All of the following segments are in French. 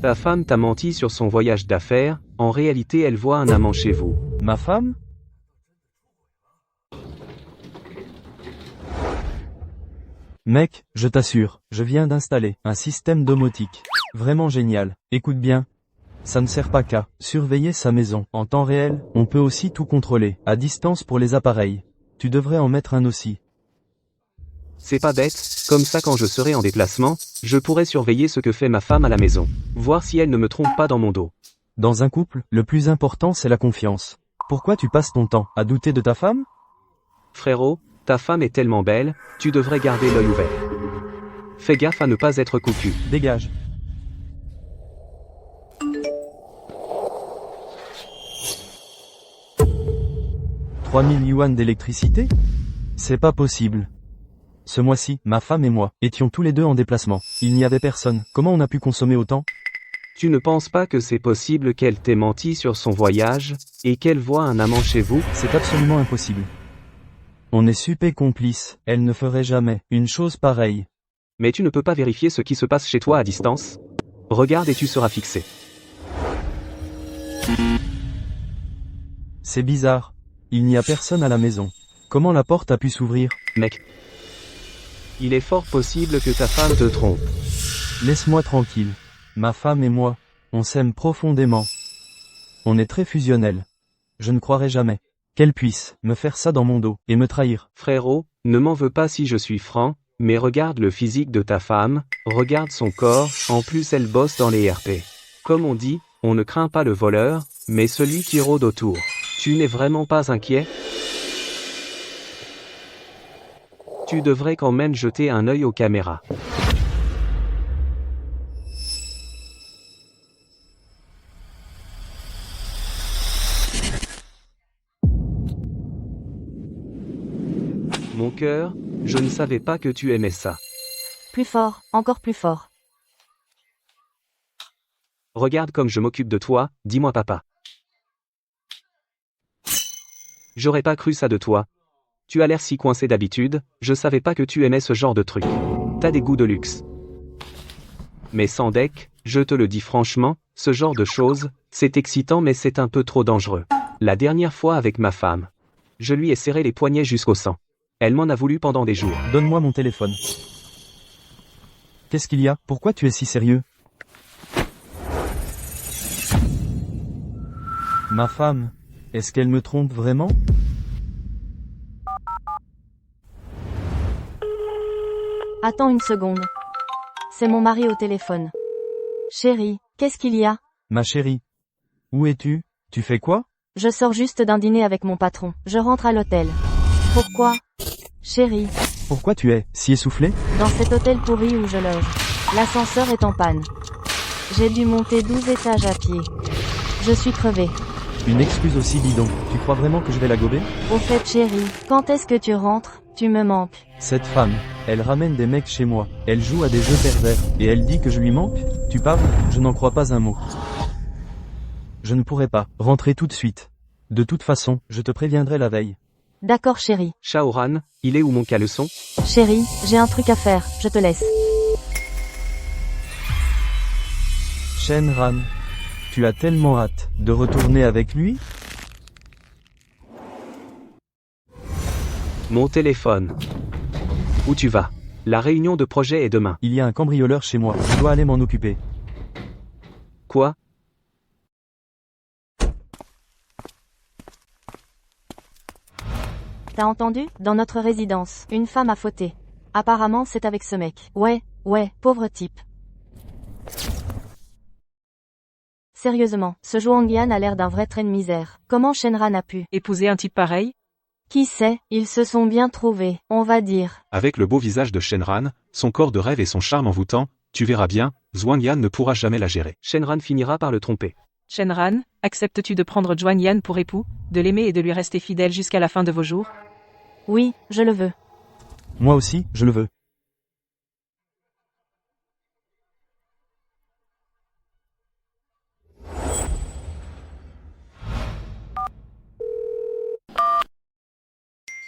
Ta femme t'a menti sur son voyage d'affaires, en réalité elle voit un amant chez vous. Ma femme? Mec, je t'assure, je viens d'installer un système domotique. Vraiment génial. Écoute bien. Ça ne sert pas qu'à surveiller sa maison. En temps réel, on peut aussi tout contrôler, à distance pour les appareils. Tu devrais en mettre un aussi. C'est pas bête, comme ça quand je serai en déplacement, je pourrai surveiller ce que fait ma femme à la maison. Voir si elle ne me trompe pas dans mon dos. Dans un couple, le plus important c'est la confiance. Pourquoi tu passes ton temps à douter de ta femme? Frérot, ta femme est tellement belle, tu devrais garder l'œil ouvert. Fais gaffe à ne pas être cocu. Dégage. « 3000 yuan d'électricité? C'est pas possible. Ce mois-ci, ma femme et moi étions tous les deux en déplacement. Il n'y avait personne. Comment on a pu consommer autant? Tu ne penses pas que c'est possible qu'elle t'ait menti sur son voyage, et qu'elle voit un amant chez vous? C'est absolument impossible. On est super complices. Elle ne ferait jamais une chose pareille. Mais tu ne peux pas vérifier ce qui se passe chez toi à distance? Regarde et tu seras fixé. C'est bizarre. Il n'y a personne à la maison. Comment la porte a pu s'ouvrir? Mec. Il est fort possible que ta femme te trompe. Laisse-moi tranquille. Ma femme et moi, on s'aime profondément. On est très fusionnels. Je ne croirais jamais qu'elle puisse me faire ça dans mon dos et me trahir. Frérot, ne m'en veux pas si je suis franc, mais regarde le physique de ta femme, regarde son corps, en plus elle bosse dans les RP. Comme on dit, on ne craint pas le voleur, mais celui qui rôde autour. Tu n'es vraiment pas inquiet? Tu devrais quand même jeter un œil aux caméras. Mon cœur, je ne savais pas que tu aimais ça. Plus fort, encore plus fort. Regarde comme je m'occupe de toi, dis-moi papa. J'aurais pas cru ça de toi. Tu as l'air si coincé d'habitude, je savais pas que tu aimais ce genre de truc. T'as des goûts de luxe. Mais sans deck, je te le dis franchement, ce genre de choses, c'est excitant mais c'est un peu trop dangereux. La dernière fois avec ma femme, je lui ai serré les poignets jusqu'au sang. Elle m'en a voulu pendant des jours. Donne-moi mon téléphone. Qu'est-ce qu'il y a? Pourquoi tu es si sérieux? Ma femme, est-ce qu'elle me trompe vraiment? Attends une seconde. C'est mon mari au téléphone. Chérie, qu'est-ce qu'il y a? Ma chérie. Où es-tu? Tu fais quoi? Je sors juste d'un dîner avec mon patron. Je rentre à l'hôtel. Pourquoi? Chérie, Pourquoi tu es si essoufflé? dans cet hôtel pourri où je loge, l'ascenseur est en panne. J'ai dû monter 12 étages à pied. Je suis crevée. Une excuse aussi bidon. Tu crois vraiment que je vais la gober? Au fait chérie, quand est-ce que tu rentres? Tu me manques. Cette femme, elle ramène des mecs chez moi. Elle joue à des jeux pervers. Et elle dit que je lui manque? Tu parles? Je n'en crois pas un mot. Je ne pourrai pas rentrer tout de suite. De toute façon, je te préviendrai la veille. D'accord chérie. Shaoran, il est où mon caleçon? Chérie, j'ai un truc à faire, je te laisse. Shenran, tu as tellement hâte de retourner avec lui? Mon téléphone. Où tu vas? La réunion de projet est demain. Il y a un cambrioleur chez moi, je dois aller m'en occuper. Quoi? T'as entendu? Dans notre résidence, une femme a fauté. Apparemment c'est avec ce mec. Ouais, pauvre type. Sérieusement, ce Zhuang Yan a l'air d'un vrai train de misère. Comment Shenran a pu? Épouser un type pareil? Qui sait, ils se sont bien trouvés, on va dire. Avec le beau visage de Shenran, son corps de rêve et son charme envoûtant, tu verras bien, Zhuang Yan ne pourra jamais la gérer. Shenran finira par le tromper. Shenran, acceptes-tu de prendre Zhuang Yan pour époux, de l'aimer et de lui rester fidèle jusqu'à la fin de vos jours? Oui, je le veux. Moi aussi, je le veux.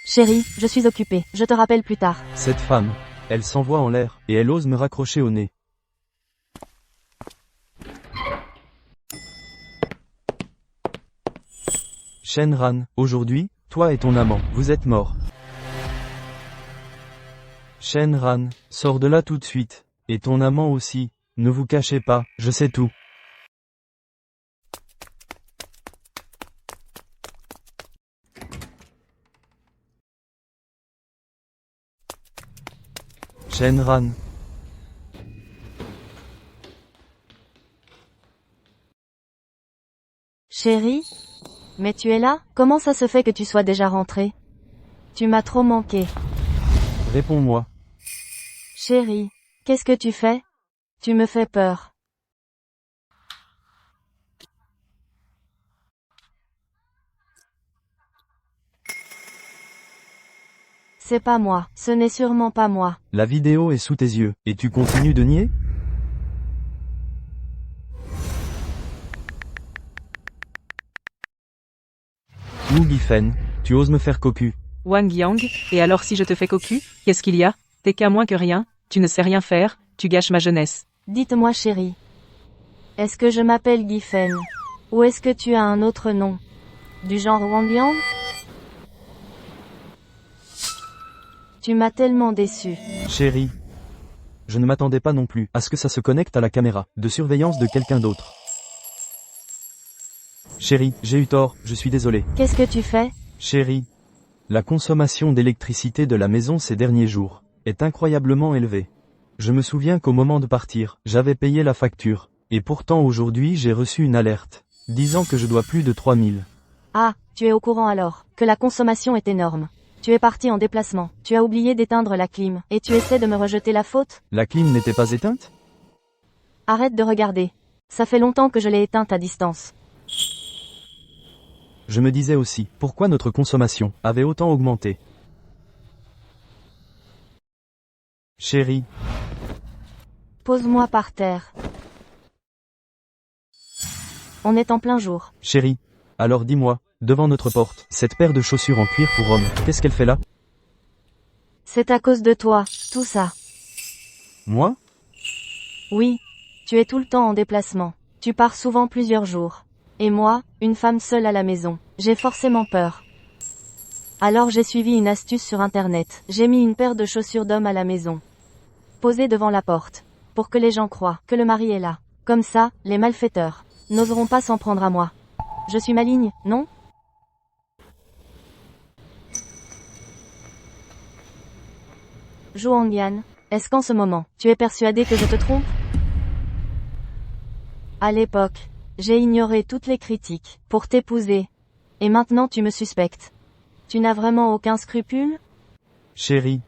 Chérie, je suis occupée, je te rappelle plus tard. Cette femme, elle s'envoie en l'air, et elle ose me raccrocher au nez. Shenran, aujourd'hui, toi et ton amant, vous êtes morts. Shenran, sors de là tout de suite. Et ton amant aussi. Ne vous cachez pas, je sais tout. Shenran. Chérie? Mais tu es là? Comment ça se fait que tu sois déjà rentré? Tu m'as trop manqué. Réponds-moi. Chérie, qu'est-ce que tu fais? Tu me fais peur. C'est pas moi, ce n'est sûrement pas moi. La vidéo est sous tes yeux, et tu continues de nier? Wu Gifen, tu oses me faire cocu. Wang Yang, et alors si je te fais cocu, qu'est-ce qu'il y a? T'es qu'à moins que rien, tu ne sais rien faire, tu gâches ma jeunesse. Dites-moi chérie. Est-ce que je m'appelle Gifen? Ou est-ce que tu as un autre nom? Du genre Wang Yang? Tu m'as tellement déçu. Chérie. Je ne m'attendais pas non plus à ce que ça se connecte à la caméra de surveillance de quelqu'un d'autre. Chérie, j'ai eu tort, je suis désolé. Qu'est-ce que tu fais? Chérie. La consommation d'électricité de la maison ces derniers jours est incroyablement élevée. Je me souviens qu'au moment de partir, j'avais payé la facture. Et pourtant aujourd'hui j'ai reçu une alerte, disant que je dois plus de 3000. Ah, tu es au courant alors, que la consommation est énorme. Tu es parti en déplacement, tu as oublié d'éteindre la clim, et tu essaies de me rejeter la faute? La clim n'était pas éteinte? Arrête de regarder. Ça fait longtemps que je l'ai éteinte à distance. Je me disais aussi, pourquoi notre consommation avait autant augmenté? Chérie. Pose-moi par terre. On est en plein jour. Chérie. Alors dis-moi, devant notre porte, cette paire de chaussures en cuir pour homme, qu'est-ce qu'elle fait là? C'est à cause de toi, tout ça. Moi? Oui. Tu es tout le temps en déplacement. Tu pars souvent plusieurs jours. Et moi, une femme seule à la maison, j'ai forcément peur. Alors j'ai suivi une astuce sur internet. J'ai mis une paire de chaussures d'homme à la maison. Posée devant la porte. Pour que les gens croient que le mari est là. Comme ça, les malfaiteurs n'oseront pas s'en prendre à moi. Je suis maligne, non? Zhuang Yan, est-ce qu'en ce moment, tu es persuadé que je te trompe? À l'époque, j'ai ignoré toutes les critiques pour t'épouser. Et maintenant tu me suspectes. Tu n'as vraiment aucun scrupule? Chérie.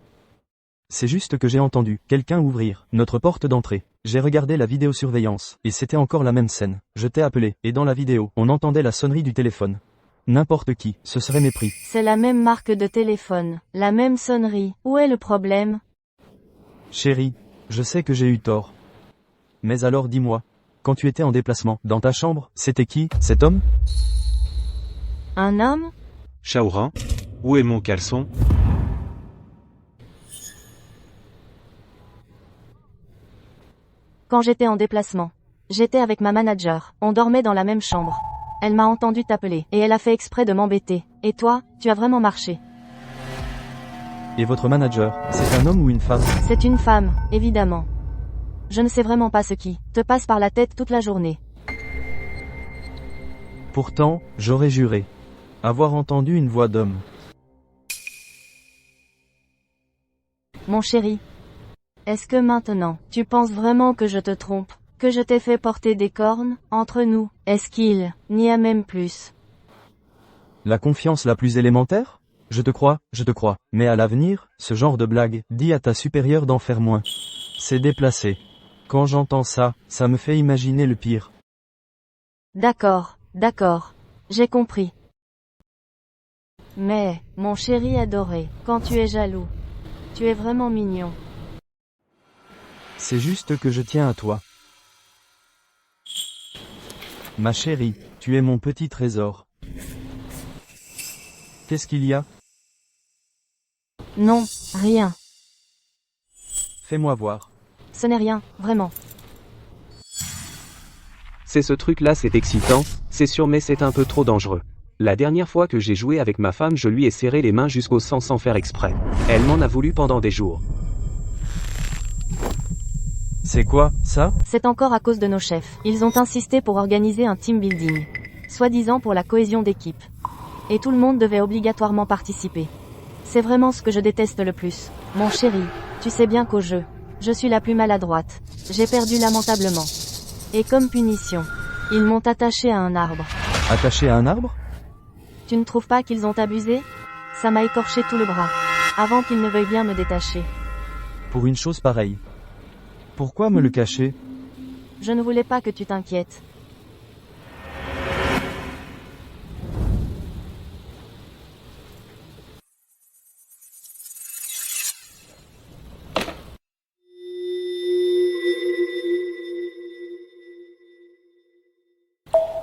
C'est juste que j'ai entendu quelqu'un ouvrir notre porte d'entrée. J'ai regardé la vidéosurveillance, et c'était encore la même scène. Je t'ai appelé, et dans la vidéo, on entendait la sonnerie du téléphone. N'importe qui, ce serait mépris. C'est la même marque de téléphone, la même sonnerie. Où est le problème? Chérie, je sais que j'ai eu tort. Mais alors dis-moi, quand tu étais en déplacement, dans ta chambre, c'était qui, cet homme? Un homme? Shaoran, où est mon caleçon? Quand j'étais en déplacement. J'étais avec ma manager, on dormait dans la même chambre. Elle m'a entendu t'appeler, et elle a fait exprès de m'embêter. Et toi, tu as vraiment marché. Et votre manager, c'est un homme ou une femme? C'est une femme, évidemment. Je ne sais vraiment pas ce qui te passe par la tête toute la journée. Pourtant, j'aurais juré avoir entendu une voix d'homme. Mon chéri. Est-ce que maintenant, tu penses vraiment que je te trompe? Que je t'ai fait porter des cornes? Entre nous, est-ce qu'il n'y a même plus? La confiance la plus élémentaire? Je te crois, mais à l'avenir, ce genre de blague, dis à ta supérieure d'en faire moins. C'est déplacé. Quand j'entends ça, ça me fait imaginer le pire. D'accord, j'ai compris. Mais, mon chéri adoré, quand tu es jaloux, tu es vraiment mignon. C'est juste que je tiens à toi. Ma chérie, tu es mon petit trésor. Qu'est-ce qu'il y a? Non, rien. Fais-moi voir. Ce n'est rien, vraiment. C'est ce truc-là, c'est excitant, c'est sûr, mais c'est un peu trop dangereux. La dernière fois que j'ai joué avec ma femme, je lui ai serré les mains jusqu'au sang sans faire exprès. Elle m'en a voulu pendant des jours. C'est quoi, ça? C'est encore à cause de nos chefs. Ils ont insisté pour organiser un team building. Soi-disant pour la cohésion d'équipe. Et tout le monde devait obligatoirement participer. C'est vraiment ce que je déteste le plus. Mon chéri, tu sais bien qu'au jeu, je suis la plus maladroite. J'ai perdu lamentablement. Et comme punition, ils m'ont attaché à un arbre. Attaché à un arbre? Tu ne trouves pas qu'ils ont abusé? Ça m'a écorché tout le bras. Avant qu'ils ne veuillent bien me détacher. Pour une chose pareille. Pourquoi me le cacher? Je ne voulais pas que tu t'inquiètes.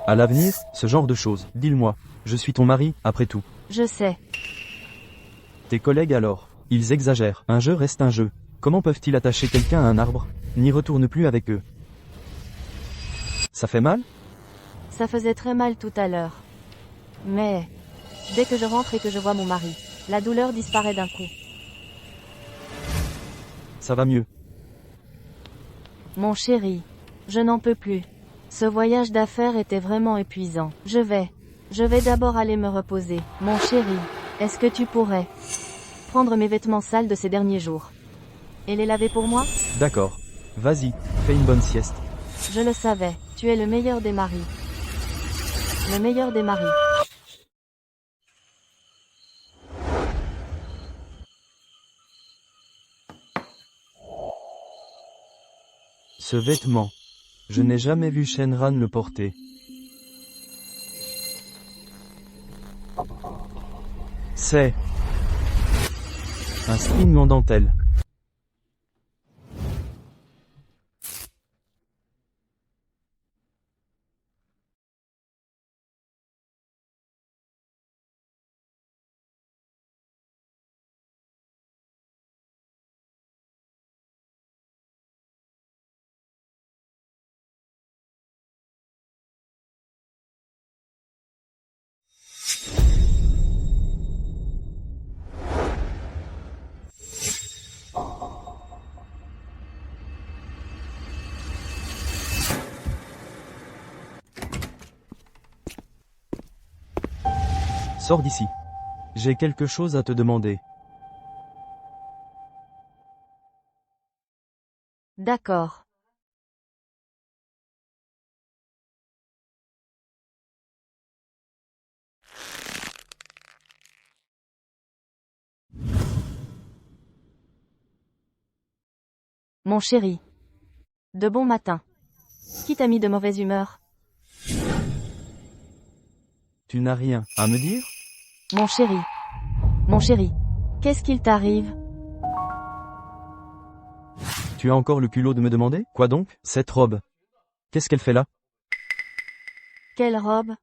À l'avenir, ce genre de choses, dis-le-moi. Je suis ton mari, après tout. Je sais. Tes collègues alors? Ils exagèrent. Un jeu reste un jeu. Comment peuvent-ils attacher quelqu'un à un arbre? N'y retourne plus avec eux. Ça fait mal? Ça faisait très mal tout à l'heure. Mais, dès que je rentre et que je vois mon mari, la douleur disparaît d'un coup. Ça va mieux. Mon chéri, je n'en peux plus. Ce voyage d'affaires était vraiment épuisant. Je vais d'abord aller me reposer. Mon chéri, est-ce que tu pourrais prendre mes vêtements sales de ces derniers jours et les laver pour moi? D'accord. Vas-y, fais une bonne sieste. Je le savais, tu es le meilleur des maris. Le meilleur des maris. Ce vêtement. Je n'ai jamais vu Shenran le porter. C'est un string en dentelle. Sors d'ici. J'ai quelque chose à te demander. D'accord. Mon chéri. De bon matin. Qui t'a mis de mauvaise humeur? Tu n'as rien à me dire? Mon chéri. Mon chéri. Qu'est-ce qu'il t'arrive? Tu as encore le culot de me demander? Quoi donc? Cette robe. Qu'est-ce qu'elle fait là? Quelle robe?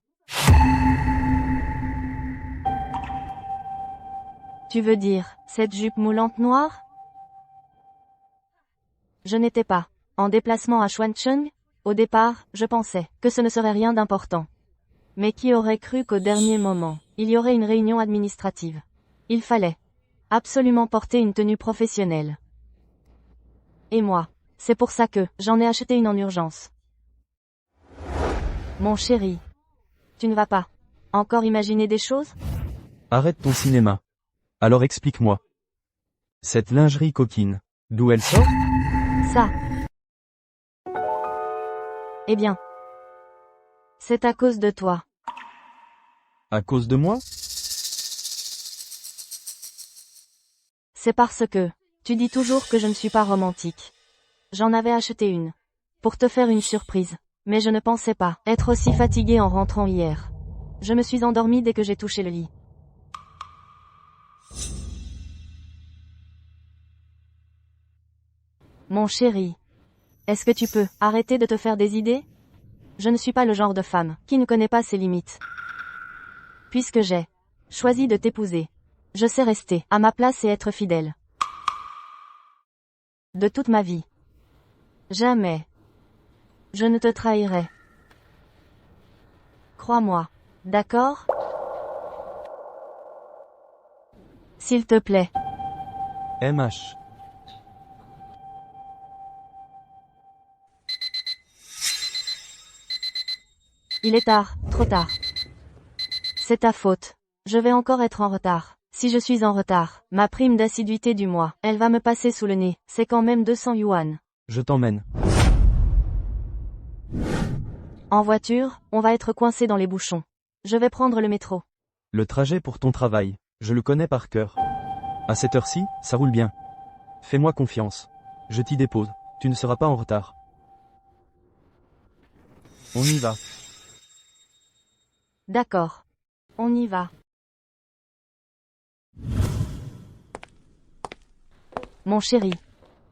Tu veux dire, cette jupe moulante noire? Je n'étais pas en déplacement à Xuancheng. Au départ, je pensais que ce ne serait rien d'important. Mais qui aurait cru qu'au dernier moment, il y aurait une réunion administrative? Il fallait absolument porter une tenue professionnelle. Et moi, c'est pour ça que j'en ai acheté une en urgence. Mon chéri, tu ne vas pas encore imaginer des choses? Arrête ton cinéma. Alors explique-moi. Cette lingerie coquine, d'où elle sort? Ça. Eh bien, c'est à cause de toi. À cause de moi? C'est parce que tu dis toujours que je ne suis pas romantique. J'en avais acheté une pour te faire une surprise, mais je ne pensais pas être aussi fatiguée en rentrant hier. Je me suis endormie dès que j'ai touché le lit. Mon chéri, est-ce que tu peux arrêter de te faire des idées? Je ne suis pas le genre de femme qui ne connaît pas ses limites. Puisque j'ai choisi de t'épouser, je sais rester à ma place et être fidèle. De toute ma vie. Jamais. Je ne te trahirai. Crois-moi. D'accord? S'il te plaît. MH. Il est tard, trop tard. C'est ta faute. Je vais encore être en retard. Si je suis en retard, ma prime d'assiduité du mois, elle va me passer sous le nez. C'est quand même 200 yuan. Je t'emmène. En voiture, on va être coincé dans les bouchons. Je vais prendre le métro. Le trajet pour ton travail, je le connais par cœur. À cette heure-ci, ça roule bien. Fais-moi confiance. Je t'y dépose. Tu ne seras pas en retard. On y va. D'accord. On y va. Mon chéri.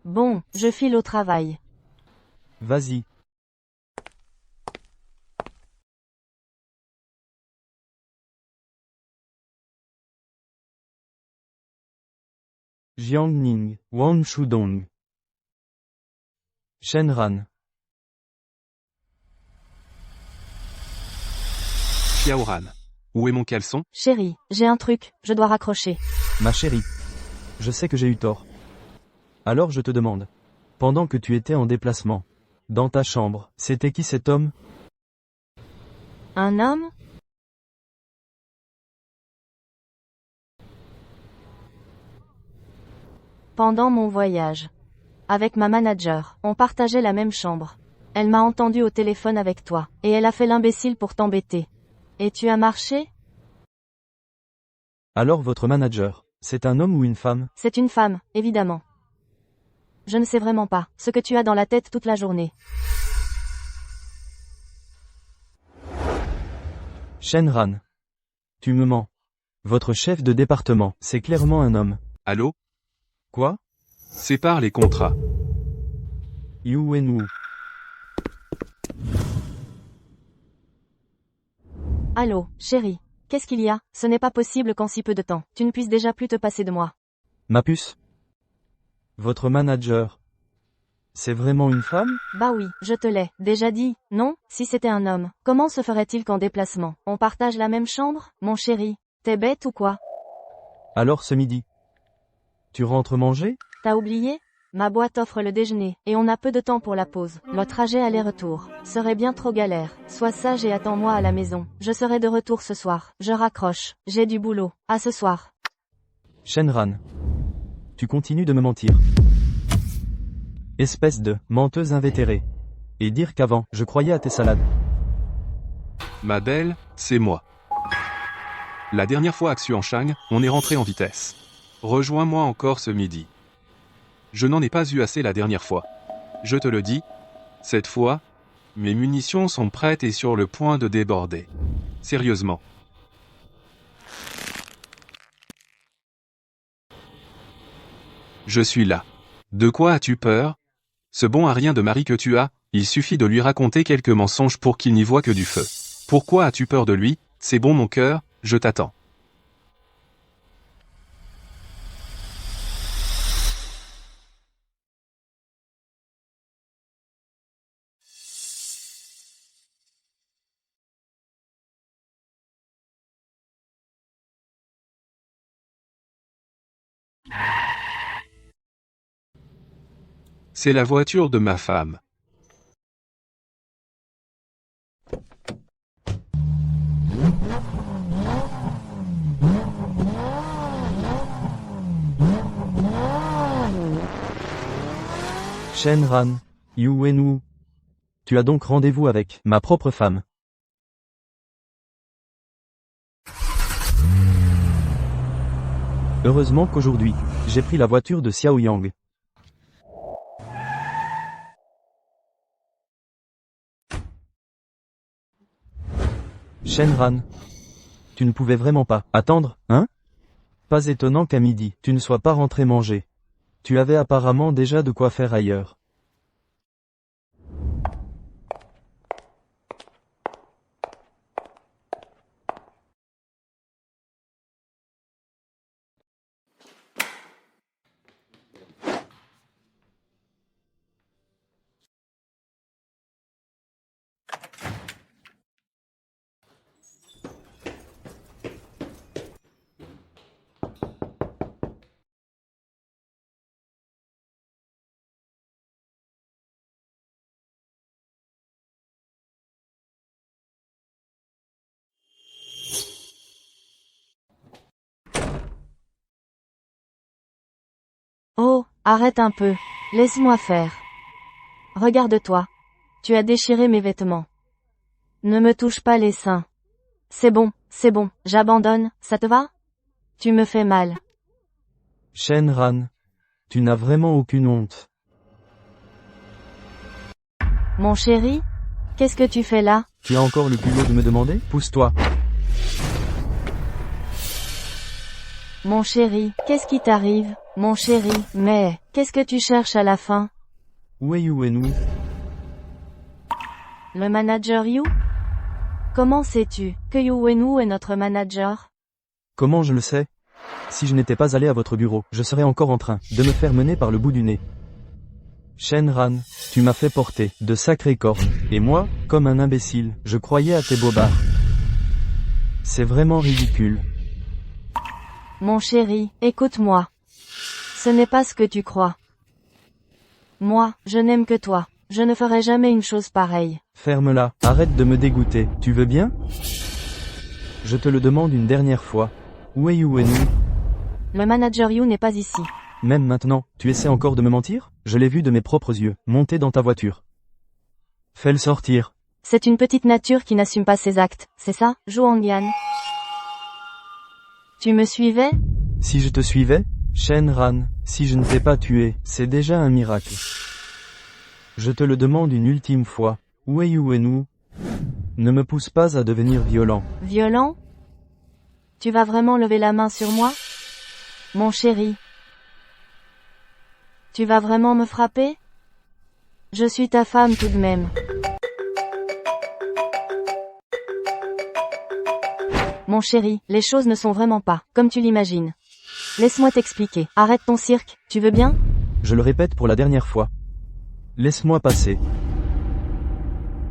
Bon, je file au travail. Vas-y. Jiangning, Wang Shudong. Shenran. Xiaoran. Où est mon caleçon? Chéri, j'ai un truc, je dois raccrocher. Ma chérie. Je sais que j'ai eu tort. Alors je te demande. Pendant que tu étais en déplacement, dans ta chambre, c'était qui cet homme? Un homme? Pendant mon voyage. Avec ma manager, on partageait la même chambre. Elle m'a entendu au téléphone avec toi, et elle a fait l'imbécile pour t'embêter. Et tu as marché? Alors votre manager, c'est un homme ou une femme? C'est une femme, évidemment. Je ne sais vraiment pas ce que tu as dans la tête toute la journée. Shenran. Tu me mens. Votre chef de département, c'est clairement un homme. Allô? Quoi? Sépare les contrats. Yu Wenwu. Allô, chérie. Qu'est-ce qu'il y a? Ce n'est pas possible qu'en si peu de temps, tu ne puisses déjà plus te passer de moi. Ma puce. Votre manager. C'est vraiment une femme? Bah oui, je te l'ai déjà dit, non? Si c'était un homme, comment se ferait-il qu'en déplacement, on partage la même chambre? Mon chéri, t'es bête ou quoi? Alors ce midi. Tu rentres manger? T'as oublié? Ma boîte offre le déjeuner, et on a peu de temps pour la pause. Le trajet aller-retour serait bien trop galère. Sois sage et attends-moi à la maison. Je serai de retour ce soir. Je raccroche. J'ai du boulot. À ce soir. Shenran. Tu continues de me mentir. Espèce de menteuse invétérée. Et dire qu'avant, je croyais à tes salades. Ma belle, c'est moi. La dernière fois à Xuanshang, on est rentré en vitesse. Rejoins-moi encore ce midi. Je n'en ai pas eu assez la dernière fois. Je te le dis, cette fois, mes munitions sont prêtes et sur le point de déborder. Sérieusement. Je suis là. De quoi as-tu peur? Ce bon à rien de mari que tu as, il suffit de lui raconter quelques mensonges pour qu'il n'y voie que du feu. Pourquoi as-tu peur de lui? C'est bon mon cœur, je t'attends. C'est la voiture de ma femme. Shenran. Yu Wenwu. Tu as donc rendez-vous avec ma propre femme. Heureusement qu'aujourd'hui, j'ai pris la voiture de Xiao Yang. Shenran. Tu ne pouvais vraiment pas attendre, hein? Pas étonnant qu'à midi, tu ne sois pas rentré manger. Tu avais apparemment déjà de quoi faire ailleurs. Oh, arrête un peu. Laisse-moi faire. Regarde-toi. Tu as déchiré mes vêtements. Ne me touche pas les seins. C'est bon, j'abandonne, ça te va? Tu me fais mal. Shenran. Tu n'as vraiment aucune honte. Mon chéri? Qu'est-ce que tu fais là? Tu as encore le culot de me demander? Pousse-toi. Mon chéri, qu'est-ce qui t'arrive? Mon chéri, mais, qu'est-ce que tu cherches à la fin? Uenu. Le manager Yu? Comment sais-tu que Yu Wenu est notre manager? Comment je le sais? Si je n'étais pas allé à votre bureau, je serais encore en train de me faire mener par le bout du nez. Shenran, tu m'as fait porter de sacrés corps, et moi, comme un imbécile, je croyais à tes bobards. C'est vraiment ridicule. Mon chéri, écoute-moi. Ce n'est pas ce que tu crois. Moi, je n'aime que toi. Je ne ferai jamais une chose pareille. Ferme-la, arrête de me dégoûter, tu veux bien? Je te le demande une dernière fois. Où est Uenu? Le manager Yu n'est pas ici. Même maintenant, tu essaies encore de me mentir? Je l'ai vu de mes propres yeux, monter dans ta voiture. Fais-le sortir. C'est une petite nature qui n'assume pas ses actes, c'est ça, Zhuangyan? Tu me suivais? Si je te suivais, Shenran, si je ne t'ai pas tué, c'est déjà un miracle. Je te le demande une ultime fois. Où est Uenu? Ne me pousse pas à devenir violent. Violent? Tu vas vraiment lever la main sur moi? Mon chéri. Tu vas vraiment me frapper? Je suis ta femme tout de même. Mon chéri, les choses ne sont vraiment pas comme tu l'imagines. Laisse-moi t'expliquer. Arrête ton cirque, tu veux bien? Je le répète pour la dernière fois. Laisse-moi passer.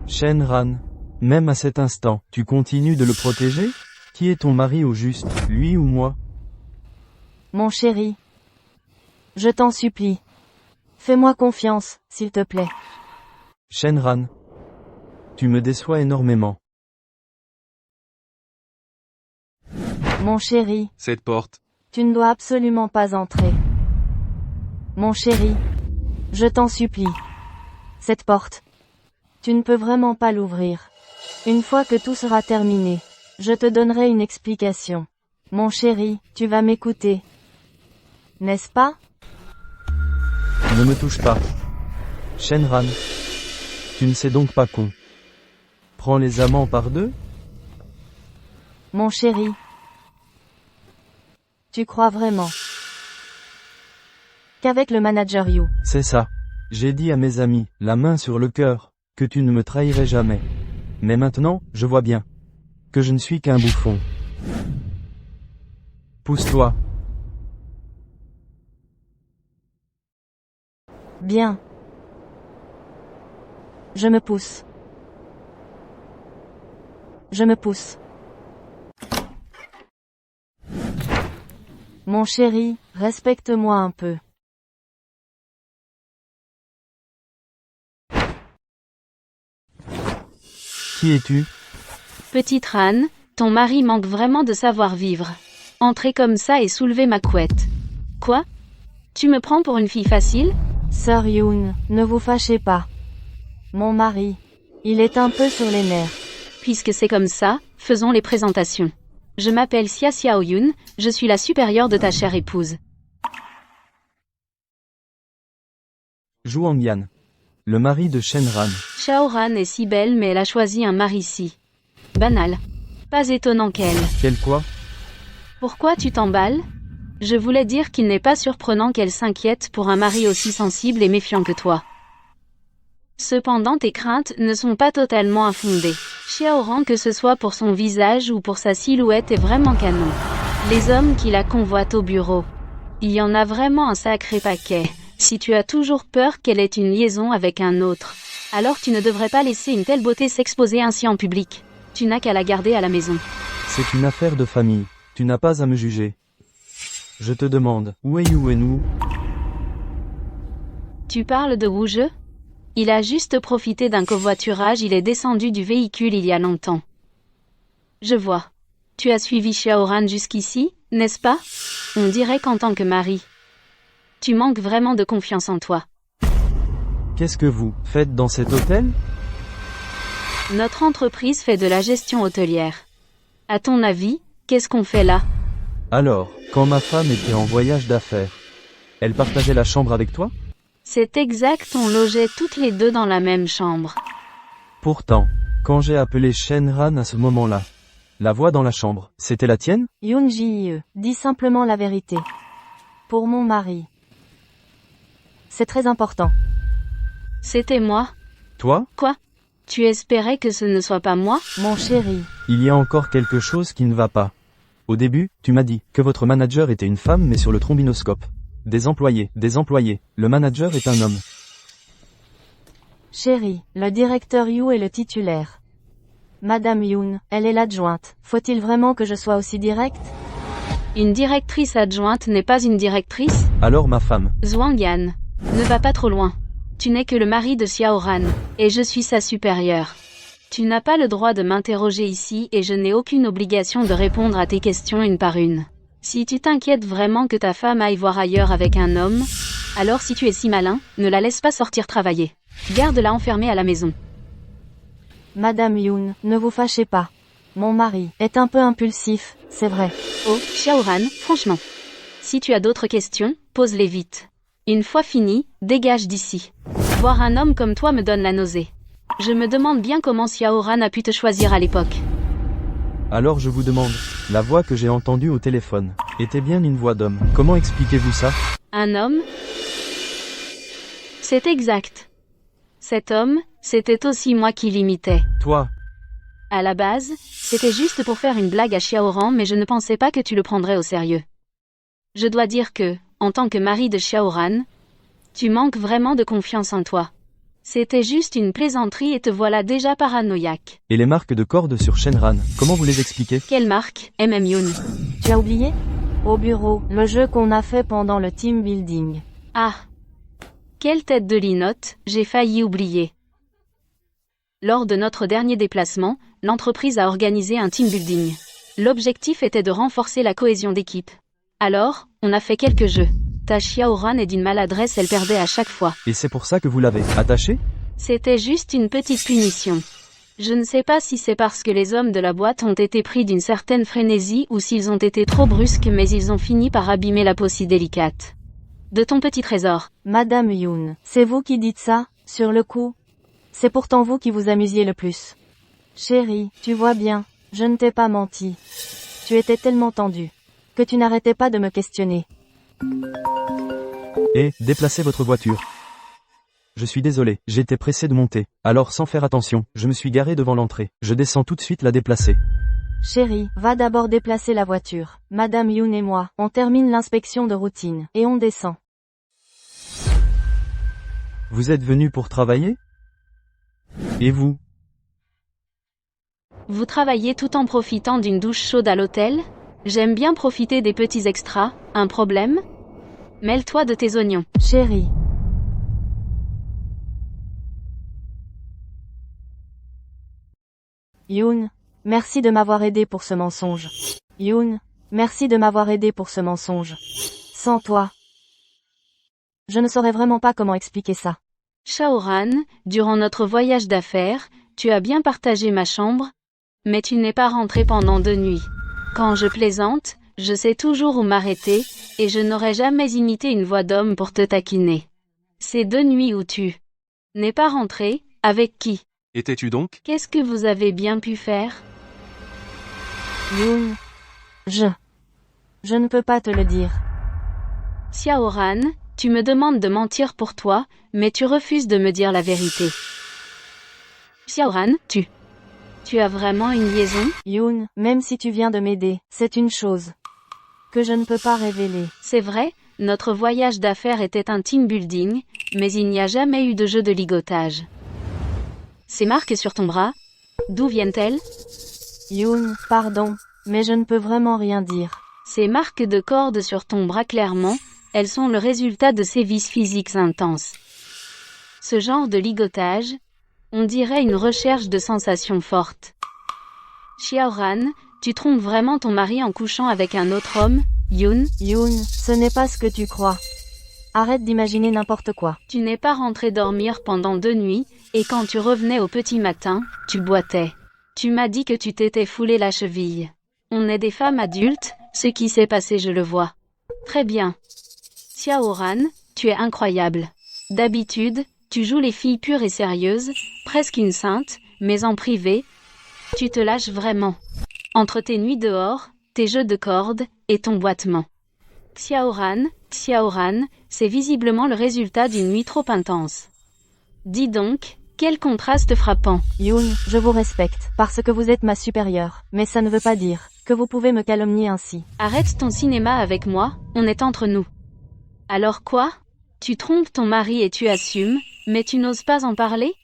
Shenran, même à cet instant, tu continues de le protéger? Qui est ton mari au juste, lui ou moi? Mon chéri. Je t'en supplie. Fais-moi confiance, s'il te plaît. Shenran. Tu me déçois énormément. Mon chéri, Cette porte, tu ne dois absolument pas entrer. Mon chéri. Je t'en supplie. Cette porte. Tu ne peux vraiment pas l'ouvrir. Une fois que tout sera terminé, je te donnerai une explication. Mon chéri, tu vas m'écouter. N'est-ce pas? Ne me touche pas. Shenran. Tu ne sais donc pas con. Prends les amants par deux? Mon chéri. Tu crois vraiment qu'avec le manager Yu, C'est ça. J'ai dit à mes amis, la main sur le cœur, que tu ne me trahirais jamais. Mais maintenant, je vois bien que je ne suis qu'un bouffon. Pousse-toi. bien. Je me pousse. Je me pousse. Mon chéri, respecte-moi un peu. Qui es-tu? Petite Ran, ton mari manque vraiment de savoir-vivre. Entrer comme ça et soulever ma couette. Quoi? Tu me prends pour une fille facile? Sœur Yoon, ne vous fâchez pas. Mon mari, il est un peu sur les nerfs. Puisque c'est comme ça, faisons les présentations. Je m'appelle Xia Xiaoyun, je suis la supérieure de ta chère épouse. Zhuangyan. Le mari de Shenran. Xiaoran est si belle mais elle a choisi un mari si banal. Pas étonnant qu'elle. Quel quoi? Pourquoi tu t'emballes? Je voulais dire qu'il n'est pas surprenant qu'elle s'inquiète pour un mari aussi sensible et méfiant que toi. Cependant tes craintes ne sont pas totalement infondées. Xiaoran, que ce soit pour son visage ou pour sa silhouette, est vraiment canon. Les hommes qui la convoitent au bureau. Il y en a vraiment un sacré paquet. Si tu as toujours peur qu'elle ait une liaison avec un autre, alors tu ne devrais pas laisser une telle beauté s'exposer ainsi en public. Tu n'as qu'à la garder à la maison. C'est une affaire de famille. Tu n'as pas à me juger. Je te demande, où est Uenu? Tu parles de Rouge? Il a juste profité d'un covoiturage, il est descendu du véhicule il y a longtemps. Je vois. Tu as suivi Xiaoran jusqu'ici, n'est-ce pas? On dirait qu'en tant que mari, Tu manques vraiment de confiance en toi. Qu'est-ce que vous faites dans cet hôtel? Notre entreprise fait de la gestion hôtelière. À ton avis, qu'est-ce qu'on fait là? Alors, quand ma femme était en voyage d'affaires, elle partageait la chambre avec toi? C'est exact, on logeait toutes les deux dans la même chambre. Pourtant, quand j'ai appelé Shenran à ce moment-là, la voix dans la chambre, c'était la tienne? Yoon Ji-hye, dis simplement la vérité. Pour mon mari. C'est très important. C'était moi. Toi? Quoi? Tu espérais que ce ne soit pas moi? Mon chéri. Il y a encore quelque chose qui ne va pas. Au début, tu m'as dit que votre manager était une femme mais sur le trombinoscope. Des employés. Le manager est un homme. Chéri, le directeur Yu est le titulaire. Madame Yoon, elle est l'adjointe. Faut-il vraiment que je sois aussi directe? Une directrice adjointe n'est pas une directrice? Alors ma femme. Zhuangyan, ne va pas trop loin. Tu n'es que le mari de Xiaoran, et je suis sa supérieure. Tu n'as pas le droit de m'interroger ici et je n'ai aucune obligation de répondre à tes questions une par une. Si tu t'inquiètes vraiment que ta femme aille voir ailleurs avec un homme, alors si tu es si malin, ne la laisse pas sortir travailler. Garde-la enfermée à la maison. Madame Yoon, ne vous fâchez pas. Mon mari est un peu impulsif, c'est vrai. Oh, Xiaoran, franchement. Si tu as d'autres questions, pose-les vite. Une fois fini, dégage d'ici. Voir un homme comme toi me donne la nausée. Je me demande bien comment Xiaoran a pu te choisir à l'époque. Alors je vous demande, la voix que j'ai entendue au téléphone, était bien une voix d'homme. Comment expliquez-vous ça? Un homme? C'est exact. Cet homme, c'était aussi moi qui l'imitais. Toi? À la base, c'était juste pour faire une blague à Xiaoran mais je ne pensais pas que tu le prendrais au sérieux. Je dois dire que, en tant que mari de Xiaoran, tu manques vraiment de confiance en toi. C'était juste une plaisanterie et te voilà déjà paranoïaque. Et les marques de cordes sur Shenran, comment vous les expliquez? Quelle marque, Yoon? Tu as oublié? Au bureau, le jeu qu'on a fait pendant le team building. Ah! Quelle tête de linotte, j'ai failli oublier. Lors de notre dernier déplacement, l'entreprise a organisé un team building. L'objectif était de renforcer la cohésion d'équipe. Alors, on a fait quelques jeux. Ta Xiaoran est d'une maladresse, elle perdait à chaque fois. Et c'est pour ça que vous l'avez attaché? C'était juste une petite punition. Je ne sais pas si c'est parce que les hommes de la boîte ont été pris d'une certaine frénésie ou s'ils ont été trop brusques mais ils ont fini par abîmer la peau si délicate de ton petit trésor. Madame Yoon, c'est vous qui dites ça, sur le coup? C'est pourtant vous qui vous amusiez le plus. Chérie, tu vois bien, je ne t'ai pas menti. Tu étais tellement tendue que tu n'arrêtais pas de me questionner. Et, déplacez votre voiture. Je suis désolé, j'étais pressé de monter. Alors sans faire attention, je me suis garé devant l'entrée. Je descends tout de suite la déplacer. Chérie, va d'abord déplacer la voiture. Madame Yoon et moi, on termine l'inspection de routine, et on descend. Vous êtes venu pour travailler? Et vous? Vous travaillez tout en profitant d'une douche chaude à l'hôtel? J'aime bien profiter des petits extras, un problème? Mêle-toi de tes oignons. Chérie. Yoon, merci de m'avoir aidé pour ce mensonge. Yoon, merci de m'avoir aidé pour ce mensonge. Sans toi, je ne saurais vraiment pas comment expliquer ça. Xiaoran, durant notre voyage d'affaires, tu as bien partagé ma chambre, mais tu n'es pas rentré pendant 2 nuits. Quand je plaisante, je sais toujours où m'arrêter, et je n'aurais jamais imité une voix d'homme pour te taquiner. Ces 2 nuits où tu n'es pas rentré, avec qui? Étais-tu donc? Qu'est-ce que vous avez bien pu faire? Yoon, je ne peux pas te le dire. Xiaoran, tu me demandes de mentir pour toi, mais tu refuses de me dire la vérité. Xiaoran, tu as vraiment une liaison? Yoon, même si tu viens de m'aider, c'est une chose que je ne peux pas révéler. C'est vrai, notre voyage d'affaires était un team building, mais il n'y a jamais eu de jeu de ligotage. Ces marques sur ton bras, d'où viennent-elles? Yoon, pardon, mais je ne peux vraiment rien dire. Ces marques de cordes sur ton bras clairement, elles sont le résultat de sévices physiques intenses. Ce genre de ligotage, on dirait une recherche de sensations fortes. Xiaoran, tu trompes vraiment ton mari en couchant avec un autre homme, Yoon? Yoon, ce n'est pas ce que tu crois. Arrête d'imaginer n'importe quoi. Tu n'es pas rentré dormir pendant 2 nuits, et quand tu revenais au petit matin, tu boitais. Tu m'as dit que tu t'étais foulé la cheville. On est des femmes adultes, ce qui s'est passé je le vois. Très bien. Xiaoran, tu es incroyable. D'habitude, tu joues les filles pures et sérieuses, presque une sainte, mais en privé, tu te lâches vraiment. Entre tes nuits dehors, tes jeux de cordes, et ton boitement. Xiaoran, c'est visiblement le résultat d'une nuit trop intense. Dis donc, quel contraste frappant. Yoon, je vous respecte, parce que vous êtes ma supérieure, mais ça ne veut pas dire que vous pouvez me calomnier ainsi. Arrête ton cinéma avec moi, on est entre nous. Alors quoi? Tu trompes ton mari et tu assumes, mais tu n'oses pas en parler?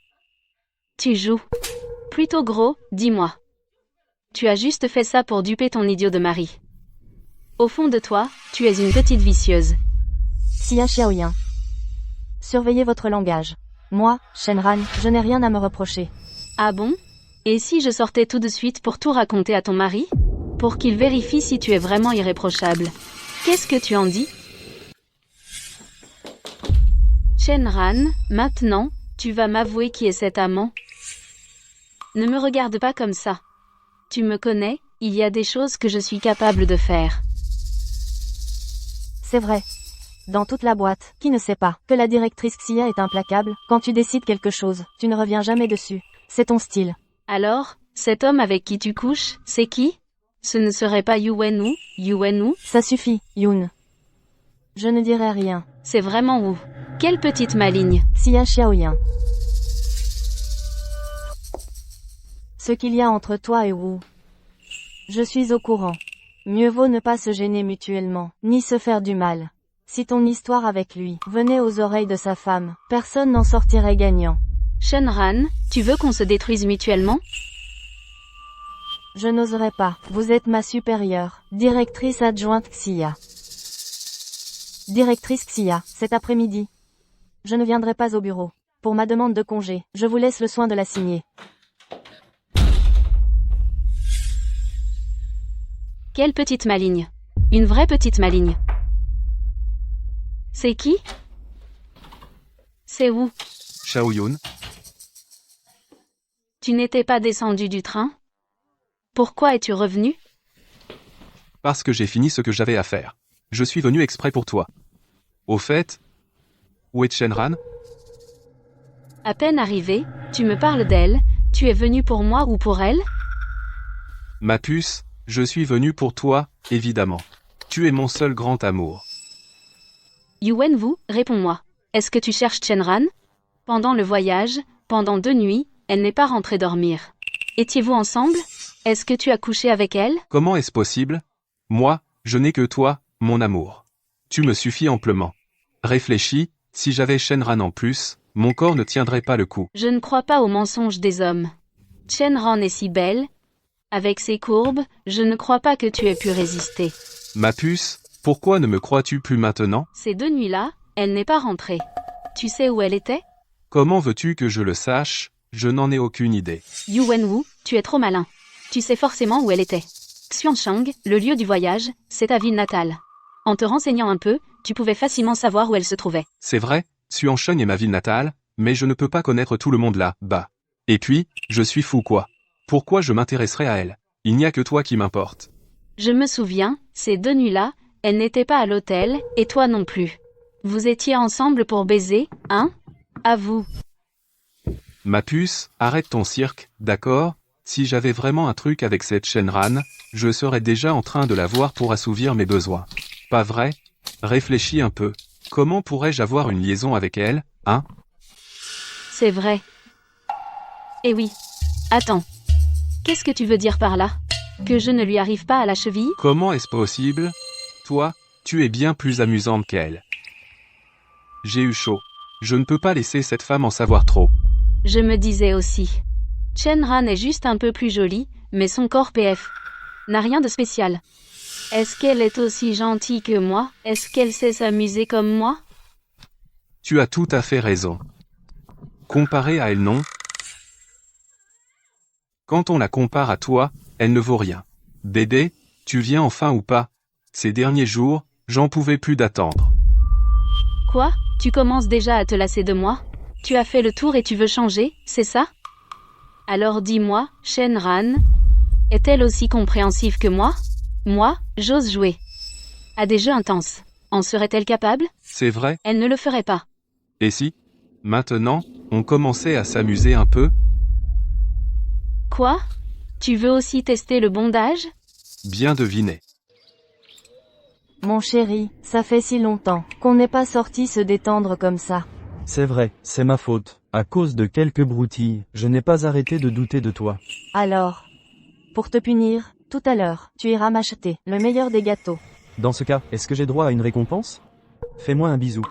Tu joues. Plutôt gros, dis-moi. Tu as juste fait ça pour duper ton idiot de mari. Au fond de toi, tu es une petite vicieuse. Xia Xiaoyan. Surveillez votre langage. Moi, Shenran, je n'ai rien à me reprocher. Ah bon? Et si je sortais tout de suite pour tout raconter à ton mari? Pour qu'il vérifie si tu es vraiment irréprochable. Qu'est-ce que tu en dis? Shenran, maintenant, tu vas m'avouer qui est cet amant? Ne me regarde pas comme ça. Tu me connais, il y a des choses que je suis capable de faire. C'est vrai. Dans toute la boîte, qui ne sait pas que la directrice Xia est implacable? Quand tu décides quelque chose, tu ne reviens jamais dessus. C'est ton style. Alors, cet homme avec qui tu couches, c'est qui? Ce ne serait pas Yu Wenwu? Ça suffit, Yoon. Je ne dirai rien. C'est vraiment Wu. Quelle petite maligne. Xia Xiaoyan. Ce qu'il y a entre toi et Wu. Je suis au courant. Mieux vaut ne pas se gêner mutuellement, ni se faire du mal. Si ton histoire avec lui venait aux oreilles de sa femme, personne n'en sortirait gagnant. Shenran, tu veux qu'on se détruise mutuellement? Je n'oserais pas. Vous êtes ma supérieure, directrice adjointe Xia. Directrice Xia, cet après-midi. Je ne viendrai pas au bureau. Pour ma demande de congé, je vous laisse le soin de la signer. Quelle petite maligne. Une vraie petite maligne. C'est qui? C'est Wu. Xiaoyun, Tu n'étais pas descendu du train? Pourquoi es-tu revenu? parce que j'ai fini ce que j'avais à faire. Je suis venu exprès pour toi. Au fait, où est Shenran? À peine arrivé, tu me parles d'elle, tu es venu pour moi ou pour elle? Ma puce, je suis venu pour toi, évidemment. Tu es mon seul grand amour. Yu Wenwu, réponds-moi. Est-ce que tu cherches Shenran? Pendant le voyage, pendant 2 nuits, elle n'est pas rentrée dormir. Étiez-vous ensemble? Est-ce que tu as couché avec elle? Comment est-ce possible? Moi, je n'ai que toi, mon amour. Tu me suffis amplement. Réfléchis, si j'avais Shenran en plus, mon corps ne tiendrait pas le coup. Je ne crois pas aux mensonges des hommes. Shenran est si belle. Avec ses courbes, je ne crois pas que tu aies pu résister. Ma puce, pourquoi ne me crois-tu plus maintenant? Ces 2 nuits-là, elle n'est pas rentrée. Tu sais où elle était? Comment veux-tu que je le sache? Je n'en ai aucune idée. Yu Wenwu, tu es trop malin. Tu sais forcément où elle était. Xuanchang, le lieu du voyage, c'est ta ville natale. En te renseignant un peu, tu pouvais facilement savoir où elle se trouvait. C'est vrai, Xuancheng est ma ville natale, mais je ne peux pas connaître tout le monde là-bas. Et puis, je suis fou quoi. Pourquoi je m'intéresserais à elle? Il n'y a que toi qui m'importe. Je me souviens, ces 2 nuits-là, elle n'était pas à l'hôtel, et toi non plus. Vous étiez ensemble pour baiser, hein? À vous. Ma puce, arrête ton cirque, d'accord? Si j'avais vraiment un truc avec cette Shenran, je serais déjà en train de la voir pour assouvir mes besoins. Pas vrai? Réfléchis un peu. Comment pourrais-je avoir une liaison avec elle, hein? C'est vrai. Eh oui. Attends. Qu'est-ce que tu veux dire par là? Que je ne lui arrive pas à la cheville? Comment est-ce possible? Toi, tu es bien plus amusante qu'elle. J'ai eu chaud. Je ne peux pas laisser cette femme en savoir trop. Je me disais aussi. Shenran est juste un peu plus jolie, mais son corps PF n'a rien de spécial. Est-ce qu'elle est aussi gentille que moi? Est-ce qu'elle sait s'amuser comme moi? Tu as tout à fait raison. Comparée à elle non. Quand on la compare à toi, elle ne vaut rien. Dédé, tu viens enfin ou pas? Ces derniers jours, j'en pouvais plus d'attendre. Quoi? Tu commences déjà à te lasser de moi? Tu as fait le tour et tu veux changer, c'est ça? Alors dis-moi, Shenran, est-elle aussi compréhensive que moi? Moi, j'ose jouer à des jeux intenses. En serait-elle capable? C'est vrai, Elle ne le ferait pas. et si, maintenant, on commençait à s'amuser un peu? Quoi? Tu veux aussi tester le bondage? Bien deviné. Mon chéri, ça fait si longtemps qu'on n'est pas sorti se détendre comme ça. C'est vrai, c'est ma faute. À cause de quelques broutilles, je n'ai pas arrêté de douter de toi. Alors, pour te punir, tout à l'heure, tu iras m'acheter le meilleur des gâteaux. Dans ce cas, est-ce que j'ai droit à une récompense? Fais-moi un bisou.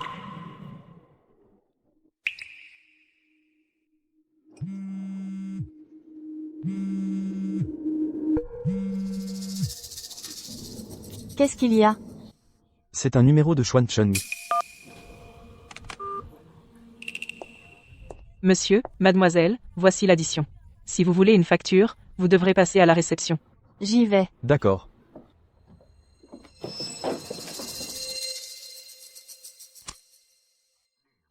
Qu'est-ce qu'il y a? C'est un numéro de Xuan Chun. Monsieur, mademoiselle, voici l'addition. Si vous voulez une facture, vous devrez passer à la réception. J'y vais. D'accord.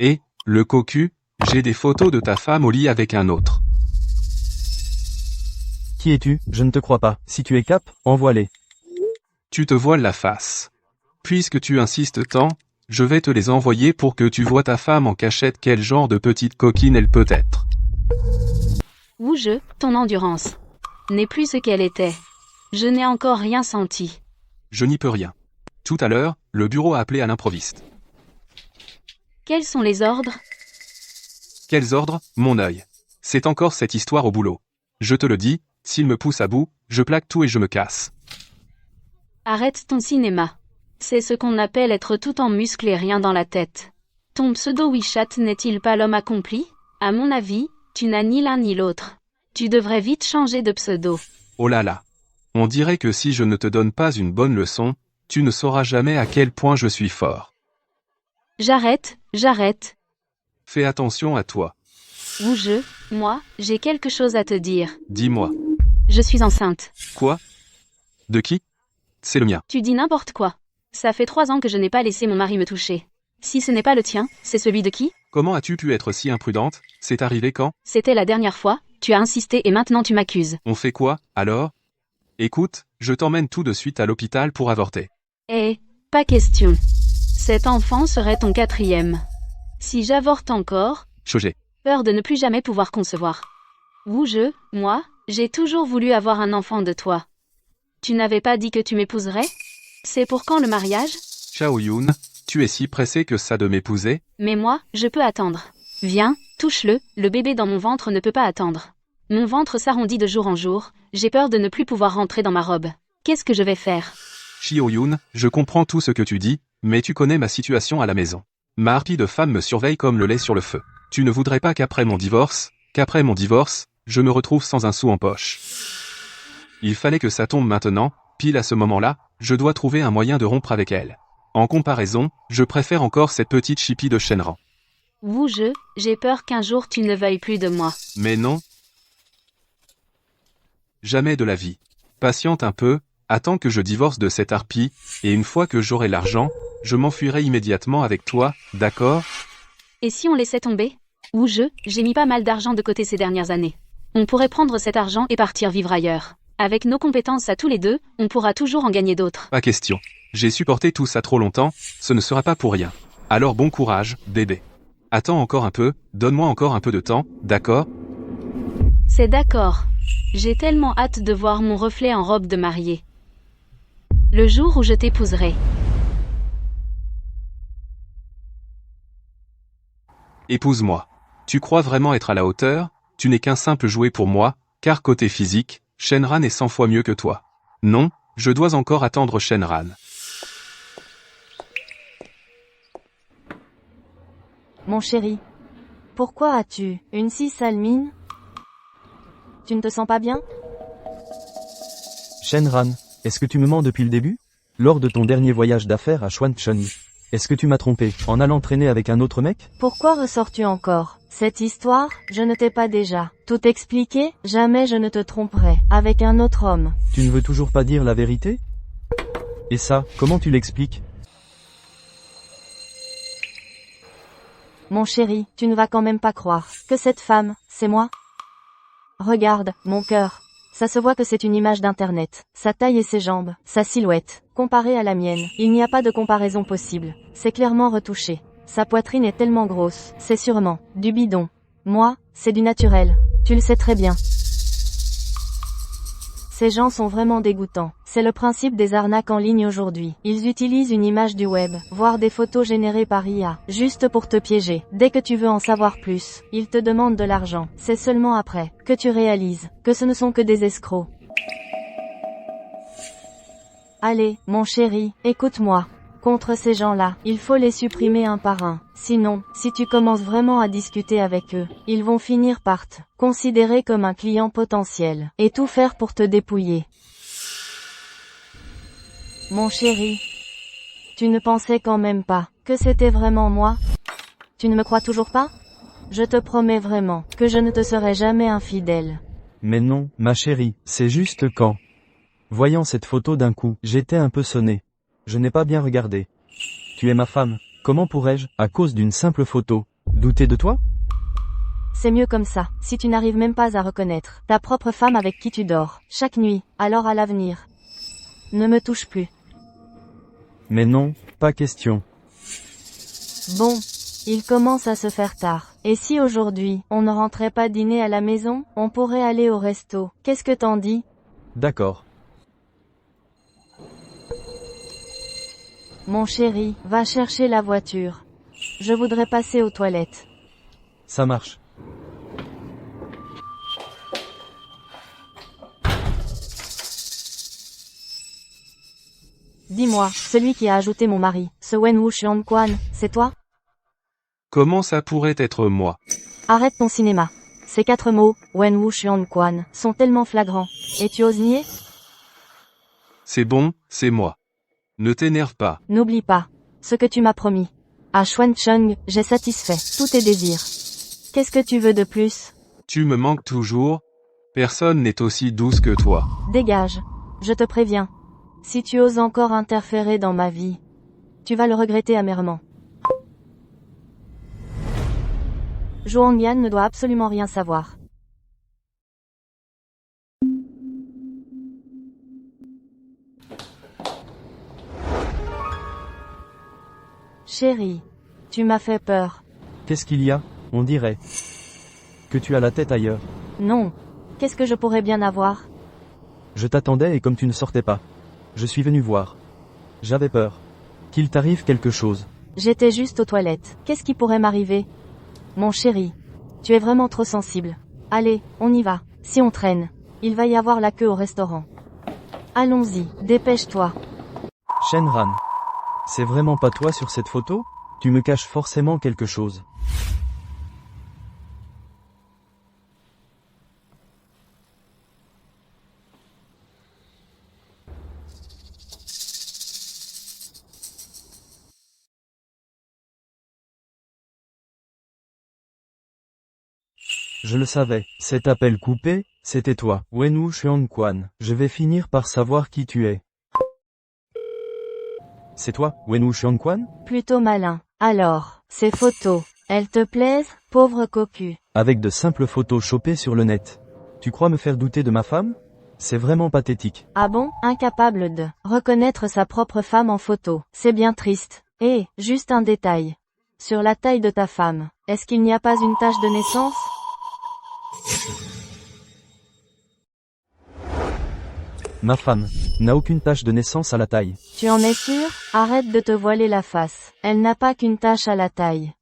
Et, le cocu, j'ai des photos de ta femme au lit avec un autre. Qui es-tu? Je ne te crois pas. Si tu es cap, envoie-les. Tu te voiles la face. Puisque tu insistes tant, je vais te les envoyer pour que tu vois ta femme en cachette quel genre de petite coquine elle peut être. Ou ton endurance n'est plus ce qu'elle était. Je n'ai encore rien senti. Je n'y peux rien. Tout à l'heure, le bureau a appelé à l'improviste. Quels sont les ordres? Quels ordres, mon œil? C'est encore cette histoire au boulot. Je te le dis, s'il me pousse à bout, je plaque tout et je me casse. Arrête ton cinéma. C'est ce qu'on appelle être tout en muscles et rien dans la tête. Ton pseudo WeChat n'est-il pas l'homme accompli? À mon avis, tu n'as ni l'un ni l'autre. Tu devrais vite changer de pseudo. Oh là là. On dirait que si je ne te donne pas une bonne leçon, tu ne sauras jamais à quel point je suis fort. J'arrête. Fais attention à toi. Ou moi, j'ai quelque chose à te dire. Dis-moi. Je suis enceinte. Quoi? De qui? C'est le mien. Tu dis n'importe quoi. Ça fait 3 ans que je n'ai pas laissé mon mari me toucher. Si ce n'est pas le tien, c'est celui de qui? Comment as-tu pu être si imprudente? C'est arrivé quand? C'était la dernière fois, tu as insisté et maintenant tu m'accuses. On fait quoi, alors? Écoute, je t'emmène tout de suite à l'hôpital pour avorter. Pas question. Cet enfant serait ton 4e. Si j'avorte encore, J'ai peur de ne plus jamais pouvoir concevoir. Ou moi, j'ai toujours voulu avoir un enfant de toi. Tu n'avais pas dit que tu m'épouserais? C'est pour quand le mariage? Chao Yun, tu es si pressé que ça de m'épouser? Mais moi, je peux attendre. Viens, touche-le, le bébé dans mon ventre ne peut pas attendre. Mon ventre s'arrondit de jour en jour, j'ai peur de ne plus pouvoir rentrer dans ma robe. Qu'est-ce que je vais faire? Chio Yun, je comprends tout ce que tu dis, mais tu connais ma situation à la maison. Ma harpie de femme me surveille comme le lait sur le feu. Tu ne voudrais pas qu'après mon divorce, je me retrouve sans un sou en poche. Il fallait que ça tombe maintenant, pile à ce moment-là, je dois trouver un moyen de rompre avec elle. En comparaison, je préfère encore cette petite chipie de Shenran. Ou j'ai peur qu'un jour tu ne veuilles plus de moi. Mais non. Jamais de la vie. Patiente un peu, attends que je divorce de cette harpie, et une fois que j'aurai l'argent, je m'enfuirai immédiatement avec toi, d'accord? Et si on laissait tomber? Ou j'ai mis pas mal d'argent de côté ces dernières années. On pourrait prendre cet argent et partir vivre ailleurs. Avec nos compétences à tous les deux, on pourra toujours en gagner d'autres. Pas question. J'ai supporté tout ça trop longtemps, ce ne sera pas pour rien. Alors bon courage, bébé. Attends encore un peu, donne-moi encore un peu de temps, d'accord? C'est d'accord. J'ai tellement hâte de voir mon reflet en robe de mariée. Le jour où je t'épouserai. Épouse-moi. Tu crois vraiment être à la hauteur? Tu n'es qu'un simple jouet pour moi, car côté physique, Shenran est 100 fois mieux que toi. Non, je dois encore attendre Shenran. Mon chéri. Pourquoi as-tu une si sale mine? Tu ne te sens pas bien? Shenran, est-ce que tu me mens depuis le début? Lors de ton dernier voyage d'affaires à Xuancheng, est-ce que tu m'as trompé en allant traîner avec un autre mec? Pourquoi ressors-tu encore cette histoire? Je ne t'ai pas déjà tout expliqué? Jamais je ne te tromperai avec un autre homme. Tu ne veux toujours pas dire la vérité? Et ça, comment tu l'expliques? Mon chéri, tu ne vas quand même pas croire que cette femme, c'est moi? Regarde, mon cœur. Ça se voit que c'est une image d'internet. Sa taille et ses jambes, sa silhouette, comparée à la mienne, il n'y a pas de comparaison possible. C'est clairement retouché. Sa poitrine est tellement grosse, c'est sûrement du bidon. Moi, c'est du naturel. Tu le sais très bien. Ces gens sont vraiment dégoûtants. C'est le principe des arnaques en ligne aujourd'hui. Ils utilisent une image du web, voire des photos générées par IA, juste pour te piéger. Dès que tu veux en savoir plus, ils te demandent de l'argent. C'est seulement après que tu réalises que ce ne sont que des escrocs. Allez, mon chéri, écoute-moi. Contre ces gens-là, il faut les supprimer un par un. Sinon, si tu commences vraiment à discuter avec eux, ils vont finir par te considérer comme un client potentiel, et tout faire pour te dépouiller. Mon chéri, tu ne pensais quand même pas que c'était vraiment moi? Tu ne me crois toujours pas? Je te promets vraiment que je ne te serai jamais infidèle. Mais non, ma chérie, c'est juste quand. Voyant cette photo d'un coup, j'étais un peu sonné. Je n'ai pas bien regardé. Tu es ma femme. Comment pourrais-je, à cause d'une simple photo, douter de toi? C'est mieux comme ça, si tu n'arrives même pas à reconnaître ta propre femme avec qui tu dors chaque nuit, alors à l'avenir, ne me touche plus. Mais non, pas question. Bon, il commence à se faire tard. Et si aujourd'hui, on ne rentrait pas dîner à la maison, on pourrait aller au resto. Qu'est-ce que t'en dis? D'accord. Mon chéri, va chercher la voiture. Je voudrais passer aux toilettes. Ça marche. Dis-moi, celui qui a ajouté mon mari, ce Wenwu Xuanquan, c'est toi? Comment ça pourrait être moi? Arrête ton cinéma. Ces 4 mots, Wenwu Xuanquan, sont tellement flagrants. Et tu oses nier? C'est bon, c'est moi. Ne t'énerve pas. N'oublie pas ce que tu m'as promis. À Xuancheng, j'ai satisfait tous tes désirs. Qu'est-ce que tu veux de plus? Tu me manques toujours. Personne n'est aussi douce que toi. Dégage. Je te préviens. Si tu oses encore interférer dans ma vie, tu vas le regretter amèrement. Zhuang Yan ne doit absolument rien savoir. Chérie, tu m'as fait peur. Qu'est-ce qu'il y a? On dirait que tu as la tête ailleurs. Non. Qu'est-ce que je pourrais bien avoir? Je t'attendais et comme tu ne sortais pas, je suis venu voir. J'avais peur qu'il t'arrive quelque chose. J'étais juste aux toilettes. Qu'est-ce qui pourrait m'arriver? Mon chéri, tu es vraiment trop sensible. Allez, on y va. Si on traîne, il va y avoir la queue au restaurant. Allons-y, dépêche-toi. Shenran. C'est vraiment pas toi sur cette photo? Tu me caches forcément quelque chose. Je le savais, cet appel coupé, c'était toi, Wenwu Xuanquan. Je vais finir par savoir qui tu es. C'est toi, Wenwu Xuanquan? Plutôt malin. Alors, ces photos, elles te plaisent, pauvre cocu? Avec de simples photos chopées sur le net. Tu crois me faire douter de ma femme? C'est vraiment pathétique. Ah bon? Incapable de reconnaître sa propre femme en photo. C'est bien triste. Et, juste un détail. Sur la taille de ta femme, est-ce qu'il n'y a pas une tache de naissance? Ma femme n'a aucune tache de naissance à la taille. Tu en es sûr? Arrête de te voiler la face. Elle n'a pas qu'une tache à la taille.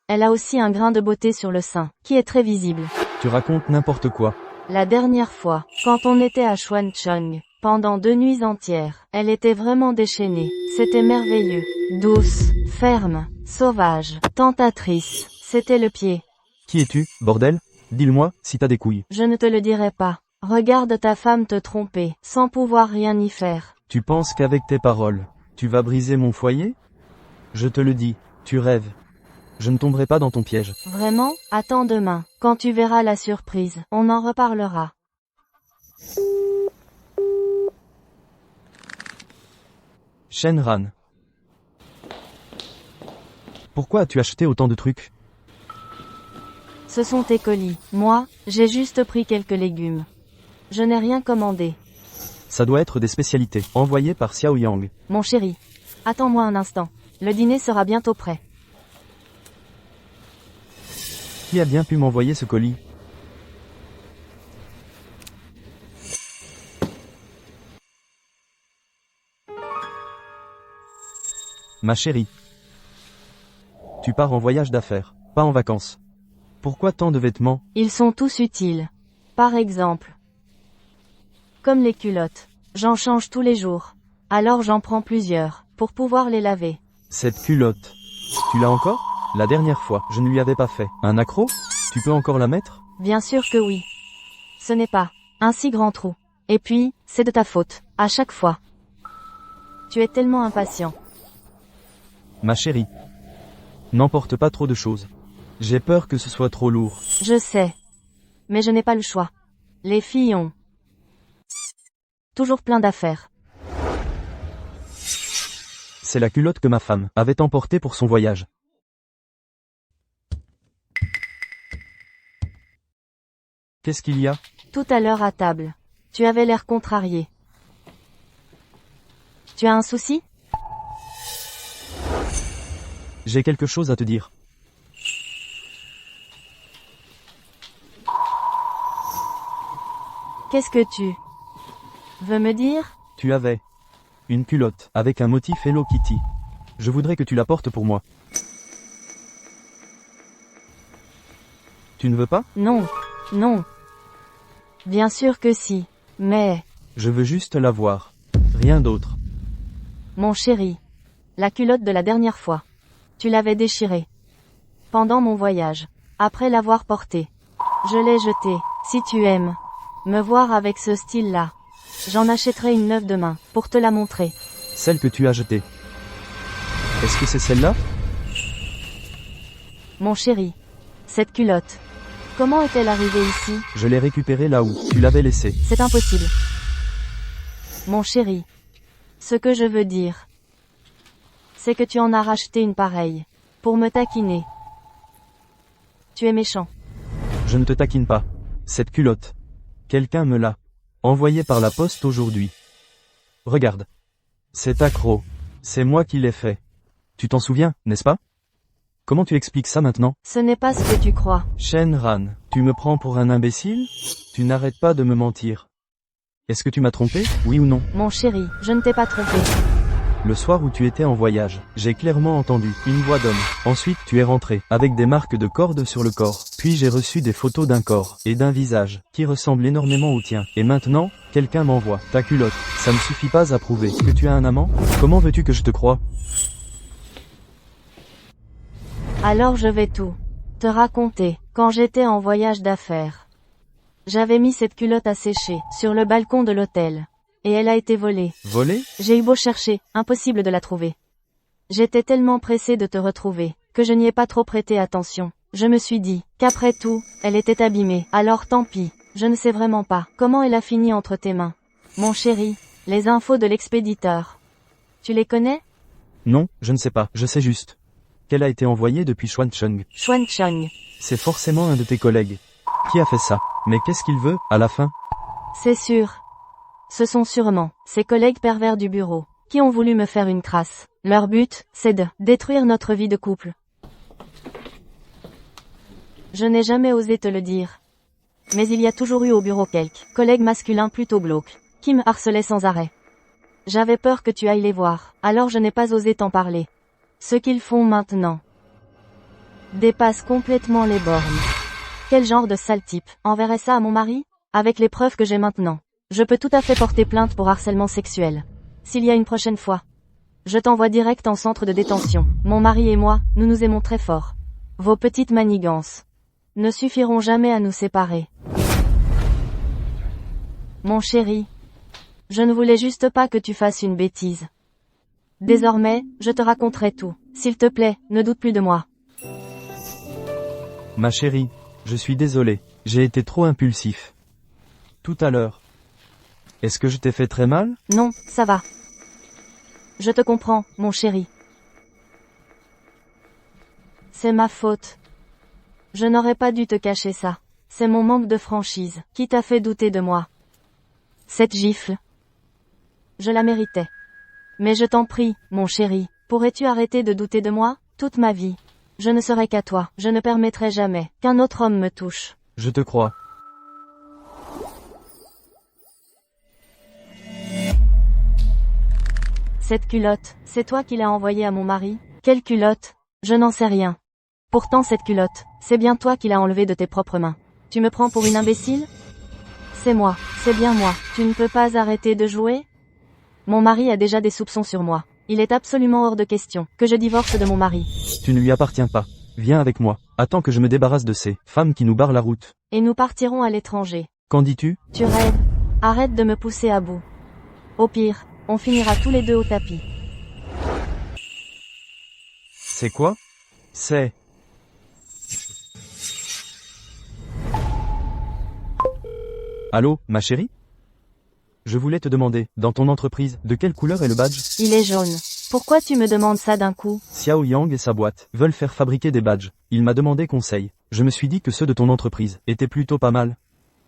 Elle a aussi un grain de beauté sur le sein, qui est très visible. Tu racontes n'importe quoi. La dernière fois, quand on était à Xuancheng, pendant 2 nuits entières, elle était vraiment déchaînée. C'était merveilleux. Douce, ferme, sauvage, tentatrice. C'était le pied. Qui es-tu, bordel? Dis-le-moi, si t'as des couilles. Je ne te le dirai pas. Regarde ta femme te tromper, sans pouvoir rien y faire. Tu penses qu'avec tes paroles, tu vas briser mon foyer? Je te le dis, tu rêves. Je ne tomberai pas dans ton piège. Vraiment? Attends demain, quand tu verras la surprise, on en reparlera. Shenran. Pourquoi as-tu acheté autant de trucs? Ce sont tes colis. Moi, j'ai juste pris quelques légumes. Je n'ai rien commandé. Ça doit être des spécialités, envoyées par Xiao Yang. Mon chéri. Attends-moi un instant. Le dîner sera bientôt prêt. Qui a bien pu m'envoyer ce colis? Ma chérie. Tu pars en voyage d'affaires, pas en vacances. Pourquoi tant de vêtements? Ils sont tous utiles. Par exemple. Comme les culottes. J'en change tous les jours. Alors j'en prends plusieurs, pour pouvoir les laver. Cette culotte. Tu l'as encore? La dernière fois, je ne lui avais pas fait. Un accro? Tu peux encore la mettre? Bien sûr que oui. Ce n'est pas un si grand trou. Et puis, c'est de ta faute, à chaque fois. Tu es tellement impatient. Ma chérie. N'emporte pas trop de choses. J'ai peur que ce soit trop lourd. Je sais. Mais je n'ai pas le choix. Les filles ont toujours plein d'affaires. C'est la culotte que ma femme avait emportée pour son voyage. Qu'est-ce qu'il y a? Tout à l'heure à table. Tu avais l'air contrarié. Tu as un souci? J'ai quelque chose à te dire. Qu'est-ce que tu veux me dire? Tu avais une culotte avec un motif Hello Kitty. Je voudrais que tu la portes pour moi. Tu ne veux pas? Non. Non. Bien sûr que si. Mais, Je veux juste la voir. Rien d'autre. mon chéri. La culotte de la dernière fois. Tu l'avais déchirée. Pendant mon voyage. Après l'avoir portée. Je l'ai jetée. Si tu aimes me voir avec ce style-là. J'en achèterai une neuve demain, pour te la montrer. Celle que tu as jetée. Est-ce que c'est celle-là? Mon chéri. Cette culotte. Comment est-elle arrivée ici? Je l'ai récupérée là où tu l'avais laissée. C'est impossible. Mon chéri. Ce que je veux dire. C'est que tu en as racheté une pareille. Pour me taquiner. Tu es méchant. Je ne te taquine pas. Cette culotte. Quelqu'un me l'a envoyée par la poste aujourd'hui. Regarde. C'est accro. C'est moi qui l'ai fait. Tu t'en souviens, n'est-ce pas? Comment tu expliques ça maintenant? Ce n'est pas ce que tu crois. Shenran, tu me prends pour un imbécile? Tu n'arrêtes pas de me mentir. Est-ce que tu m'as trompé, oui ou non? Mon chéri, je ne t'ai pas trompé. Le soir où tu étais en voyage, j'ai clairement entendu une voix d'homme. Ensuite, tu es rentré, avec des marques de cordes sur le corps. Puis j'ai reçu des photos d'un corps, et d'un visage, qui ressemble énormément au tien. Et maintenant, quelqu'un m'envoie ta culotte. Ça ne suffit pas à prouver que tu as un amant? Comment veux-tu que je te croie? Alors je vais tout te raconter. Quand j'étais en voyage d'affaires, j'avais mis cette culotte à sécher, sur le balcon de l'hôtel. Et elle a été volée. Volé? J'ai eu beau chercher, impossible de la trouver. J'étais tellement pressée de te retrouver, que je n'y ai pas trop prêté attention. Je me suis dit, qu'après tout, elle était abîmée. Alors tant pis, je ne sais vraiment pas comment elle a fini entre tes mains. Mon chéri, les infos de l'expéditeur. Tu les connais? Non, je ne sais pas, je sais juste qu'elle a été envoyée depuis Xuancheng. Xuancheng. C'est forcément un de tes collègues. Qui a fait ça? Mais qu'est-ce qu'il veut, à la fin? C'est sûr. Ce sont sûrement ces collègues pervers du bureau, qui ont voulu me faire une crasse. Leur but, c'est de détruire notre vie de couple. Je n'ai jamais osé te le dire. Mais il y a toujours eu au bureau quelques collègues masculins plutôt glauques, qui me harcelaient sans arrêt. J'avais peur que tu ailles les voir, alors je n'ai pas osé t'en parler. Ce qu'ils font maintenant dépasse complètement les bornes. Quel genre de sale type enverrait ça à mon mari? Avec les preuves que j'ai maintenant, je peux tout à fait porter plainte pour harcèlement sexuel. S'il y a une prochaine fois, je t'envoie direct en centre de détention. Mon mari et moi, nous nous aimons très fort. Vos petites manigances ne suffiront jamais à nous séparer. Mon chéri, je ne voulais juste pas que tu fasses une bêtise. Désormais, je te raconterai tout. S'il te plaît, ne doute plus de moi. Ma chérie, je suis désolé, j'ai été trop impulsif. Tout à l'heure. Est-ce que je t'ai fait très mal? Non, ça va. Je te comprends, mon chéri. C'est ma faute. Je n'aurais pas dû te cacher ça. C'est mon manque de franchise qui t'a fait douter de moi. Cette gifle. Je la méritais. Mais je t'en prie, mon chéri, pourrais-tu arrêter de douter de moi, toute ma vie? Je ne serai qu'à toi, je ne permettrai jamais qu'un autre homme me touche. Je te crois. Cette culotte, c'est toi qui l'as envoyée à mon mari? Quelle culotte? Je n'en sais rien. Pourtant cette culotte, c'est bien toi qui l'as enlevée de tes propres mains. Tu me prends pour une imbécile? C'est moi, c'est bien moi. Tu ne peux pas arrêter de jouer? Mon mari a déjà des soupçons sur moi. Il est absolument hors de question que je divorce de mon mari. Tu ne lui appartiens pas. Viens avec moi. Attends que je me débarrasse de ces femmes qui nous barrent la route. Et nous partirons à l'étranger. Qu'en dis-tu? Tu rêves. Arrête de me pousser à bout. Au pire, on finira tous les deux au tapis. C'est quoi? C'est... Allô, ma chérie? Je voulais te demander, dans ton entreprise, de quelle couleur est le badge? Il est jaune. Pourquoi tu me demandes ça d'un coup? Xiao Yang et sa boîte veulent faire fabriquer des badges. Il m'a demandé conseil. Je me suis dit que ceux de ton entreprise étaient plutôt pas mal.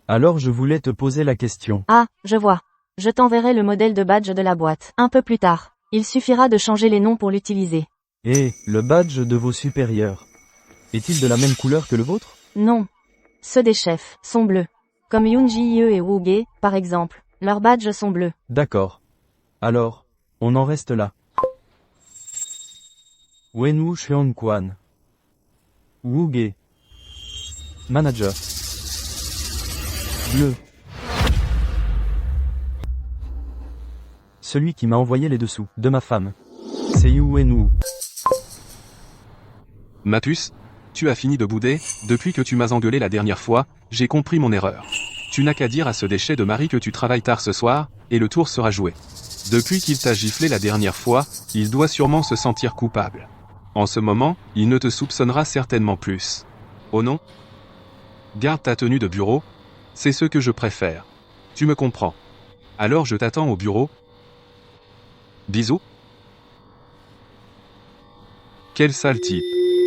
Alors je voulais te poser la question. Ah, je vois. Je t'enverrai le modèle de badge de la boîte, un peu plus tard. Il suffira de changer les noms pour l'utiliser. Et, le badge de vos supérieurs, est-il de la même couleur que le vôtre? Non. Ceux des chefs sont bleus. Comme Yoon Ji-hye et Woo Ge, par exemple. Leurs badges sont bleus. D'accord. Alors, on en reste là. Wenwu Seon-kwan. Woo Ge. Manager. Bleu. Celui qui m'a envoyé les dessous de ma femme. C'est Yu Wenwu. Ma puce, tu as fini de bouder, depuis que tu m'as engueulé la dernière fois, j'ai compris mon erreur. Tu n'as qu'à dire à ce déchet de mari que tu travailles tard ce soir, et le tour sera joué. Depuis qu'il t'a giflé la dernière fois, il doit sûrement se sentir coupable. En ce moment, il ne te soupçonnera certainement plus. Oh non? Garde ta tenue de bureau, c'est ce que je préfère. Tu me comprends. Alors je t'attends au bureau. Bisous. Quel sale type.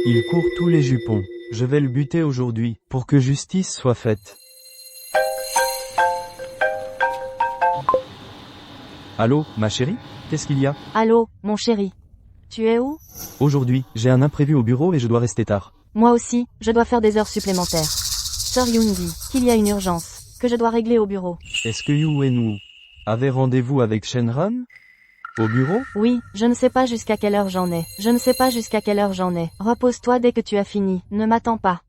Il court tous les jupons. Je vais le buter aujourd'hui, pour que justice soit faite. Allô, ma chérie? Qu'est-ce qu'il y a? Allô, mon chéri. Tu es où? Aujourd'hui, j'ai un imprévu au bureau et je dois rester tard. Moi aussi, je dois faire des heures supplémentaires. Sœur Yoon dit qu'il y a une urgence, que je dois régler au bureau. Est-ce que Yu Wenwu avait rendez-vous avec Shenran? Au bureau? Oui, je ne sais pas jusqu'à quelle heure j'en ai. Je ne sais pas jusqu'à quelle heure j'en ai. Repose-toi dès que tu as fini. Ne m'attends pas.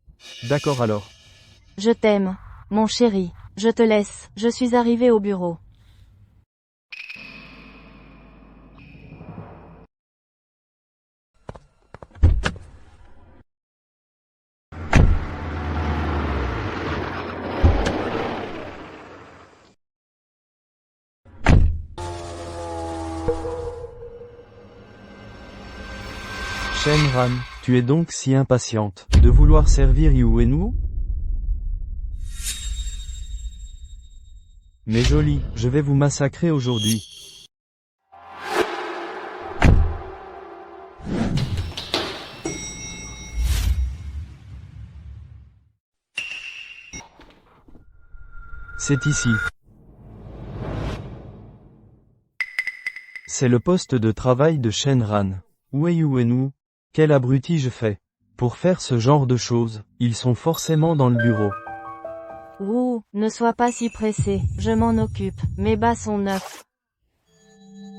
D'accord alors. Je t'aime. Mon chéri. Je te laisse. Je suis arrivé au bureau. Shenran, tu es donc si impatiente de vouloir servir Yu Wenwu? Mes jolis, je vais vous massacrer aujourd'hui. C'est ici. C'est le poste de travail de Shenran. Où est Yu Wenwu? Quel abruti je fais. Pour faire ce genre de choses, ils sont forcément dans le bureau. Ouh, ne sois pas si pressé, je m'en occupe, mes bas sont neufs.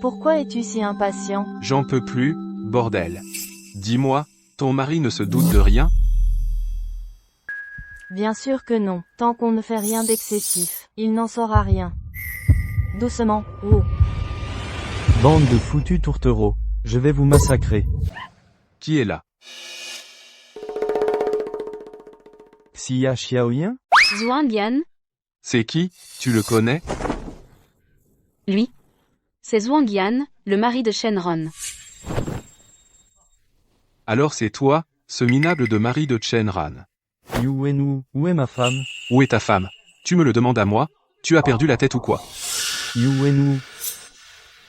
Pourquoi es-tu si impatient? J'en peux plus, bordel. Dis-moi, ton mari ne se doute de rien? Bien sûr que non, tant qu'on ne fait rien d'excessif, il n'en saura rien. Doucement, ouh. Bande de foutus tourtereaux, je vais vous massacrer. Qui est là? Xia Xiaoyan? Zhuang Yan, C'est qui? Tu le connais? lui. C'est Zhuang Yan, le mari de Shenron. Alors c'est toi, ce minable de mari de Shenran. Yu Wenwu, où est ma femme? Où est ta femme? Tu me le demandes à moi? Tu as perdu la tête ou quoi? Yu Wenwu.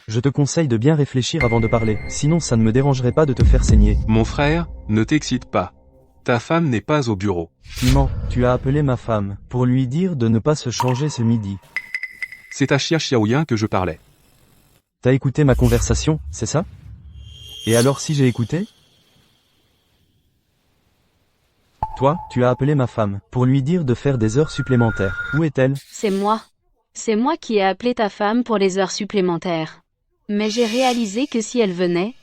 Je te conseille de bien réfléchir avant de parler, sinon ça ne me dérangerait pas de te faire saigner. Mon frère, ne t'excite pas. Ta femme n'est pas au bureau. Tu mens, tu as appelé ma femme, pour lui dire de ne pas se changer ce midi. C'est à Xia Xiaoyan que je parlais. T'as écouté ma conversation, c'est ça? Et alors si j'ai écouté? Toi, tu as appelé ma femme, pour lui dire de faire des heures supplémentaires. Où est-elle? C'est moi. C'est moi qui ai appelé ta femme pour les heures supplémentaires. Mais j'ai réalisé que si elle venait,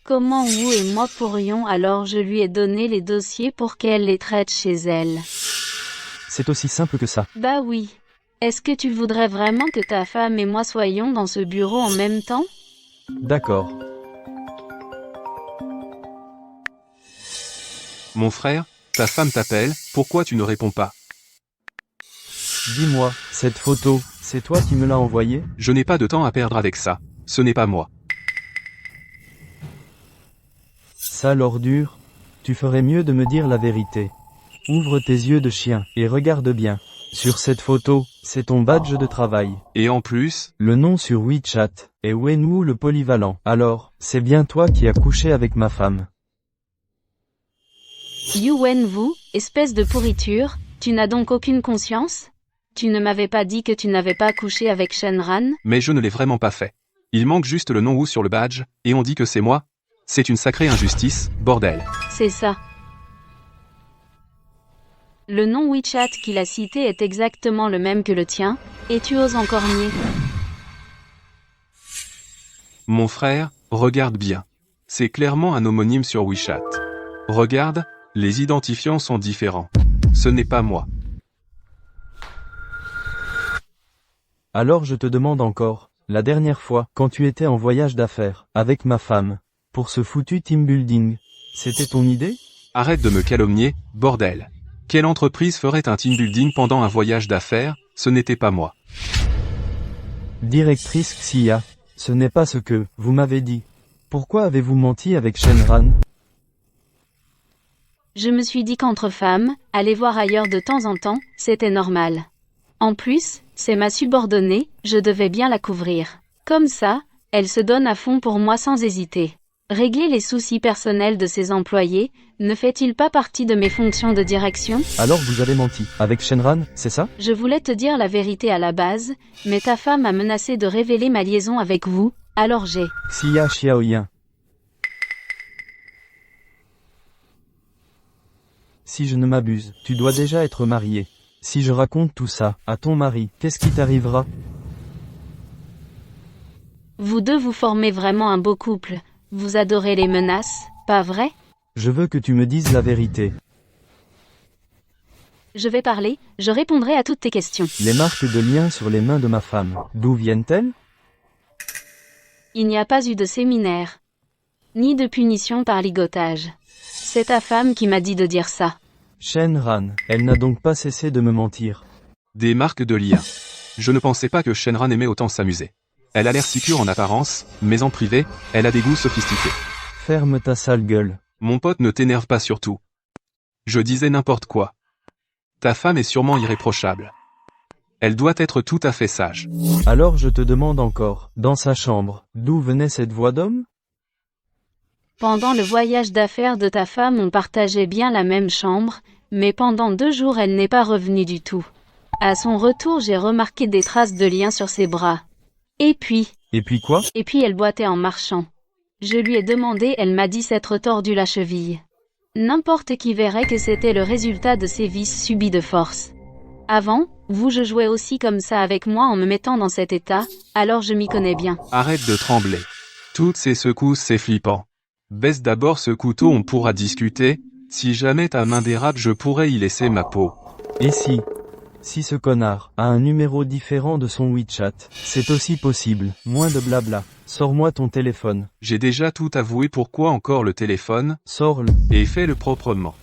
comment Wu et moi pourrions, alors je lui ai donné les dossiers pour qu'elle les traite chez elle. C'est aussi simple que ça. Bah oui. Est-ce que tu voudrais vraiment que ta femme et moi soyons dans ce bureau en même temps? D'accord. Mon frère, ta femme t'appelle, pourquoi tu ne réponds pas? Dis-moi, cette photo, c'est toi qui me l'as envoyée? Je n'ai pas de temps à perdre avec ça. Ce n'est pas moi. Sale ordure. Tu ferais mieux de me dire la vérité. Ouvre tes yeux de chien, et regarde bien. Sur cette photo, c'est ton badge de travail. Et en plus, Le nom sur WeChat, est Wenwu le polyvalent. Alors, c'est bien toi qui as couché avec ma femme. Yu Wenwu, espèce de pourriture, tu n'as donc aucune conscience? Tu ne m'avais pas dit que tu n'avais pas couché avec Shenran? mais je ne l'ai vraiment pas fait. Il manque juste le nom Wu sur le badge, et on dit que c'est moi? C'est une sacrée injustice, bordel. C'est ça. Le nom WeChat qu'il a cité est exactement le même que le tien, et tu oses encore nier. Mon frère, regarde bien. C'est clairement un homonyme sur WeChat. Regarde, les identifiants sont différents. Ce n'est pas moi. Alors je te demande encore, la dernière fois, quand tu étais en voyage d'affaires, avec ma femme, pour ce foutu team building, c'était ton idée? Arrête de me calomnier, bordel. Quelle entreprise ferait un team building pendant un voyage d'affaires? Ce n'était pas moi. Directrice Xia, ce n'est pas ce que vous m'avez dit. Pourquoi avez-vous menti avec Shenran? Je me suis dit qu'entre femmes, aller voir ailleurs de temps en temps, c'était normal. En plus, c'est ma subordonnée, je devais bien la couvrir. Comme ça, elle se donne à fond pour moi sans hésiter. Régler les soucis personnels de ses employés, ne fait-il pas partie de mes fonctions de direction? Alors vous avez menti, avec Shenran, c'est ça? Je voulais te dire la vérité à la base, mais ta femme a menacé de révéler ma liaison avec vous, alors j'ai... Xia Xiaoyan. Si je ne m'abuse, tu dois déjà être marié. Si je raconte tout ça, à ton mari, qu'est-ce qui t'arrivera? Vous deux vous formez vraiment un beau couple. Vous adorez les menaces, pas vrai? Je veux que tu me dises la vérité. Je vais parler, je répondrai à toutes tes questions. Les marques de liens sur les mains de ma femme, d'où viennent-elles? Il n'y a pas eu de séminaire, ni de punition par ligotage. C'est ta femme qui m'a dit de dire ça. Shenran, elle n'a donc pas cessé de me mentir. Des marques de liens. Je ne pensais pas que Shenran aimait autant s'amuser. Elle a l'air si pure en apparence, mais en privé, elle a des goûts sophistiqués. Ferme ta sale gueule. Mon pote, ne t'énerve pas surtout. Je disais n'importe quoi. Ta femme est sûrement irréprochable. Elle doit être tout à fait sage. Alors je te demande encore, dans sa chambre, d'où venait cette voix d'homme? Pendant le voyage d'affaires de ta femme, on partageait bien la même chambre, mais pendant 2 jours elle n'est pas revenue du tout. À son retour, j'ai remarqué des traces de liens sur ses bras. Et puis quoi? Et puis elle boitait en marchant. Je lui ai demandé, elle m'a dit s'être tordu la cheville. N'importe qui verrait que c'était le résultat de ses vices subis de force. Avant, je jouais aussi comme ça avec moi en me mettant dans cet état, alors je m'y connais bien. Arrête de trembler. Toutes ces secousses, c'est flippant. Baisse d'abord ce couteau, on pourra discuter. Si jamais ta main dérape, je pourrais y laisser ma peau. Et si ce connard a un numéro différent de son WeChat, c'est aussi possible. Moins de blabla. Sors-moi ton téléphone. J'ai déjà tout avoué, pourquoi encore le téléphone? Sors-le. Et fais-le proprement.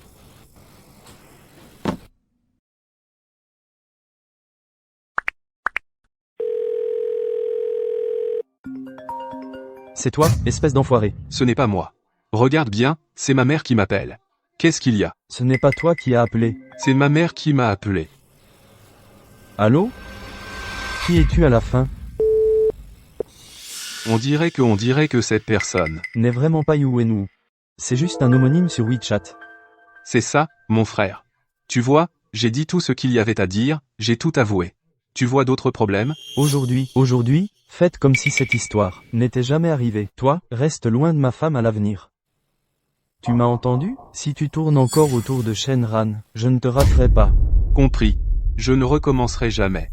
C'est toi, espèce d'enfoiré. Ce n'est pas moi. Regarde bien, c'est ma mère qui m'appelle. Qu'est-ce qu'il y a? Ce n'est pas toi qui as appelé. C'est ma mère qui m'a appelé. Allô? Qui es-tu à la fin? On dirait que cette personne. N'est vraiment pas Yu Wenwu. C'est juste un homonyme sur WeChat. C'est ça, mon frère. Tu vois, j'ai dit tout ce qu'il y avait à dire, j'ai tout avoué. Tu vois d'autres problèmes? Aujourd'hui, faites comme si cette histoire n'était jamais arrivée. Toi, reste loin de ma femme à l'avenir. Tu m'as entendu? Si tu tournes encore autour de Shenran, je ne te raterai pas. Compris. Je ne recommencerai jamais.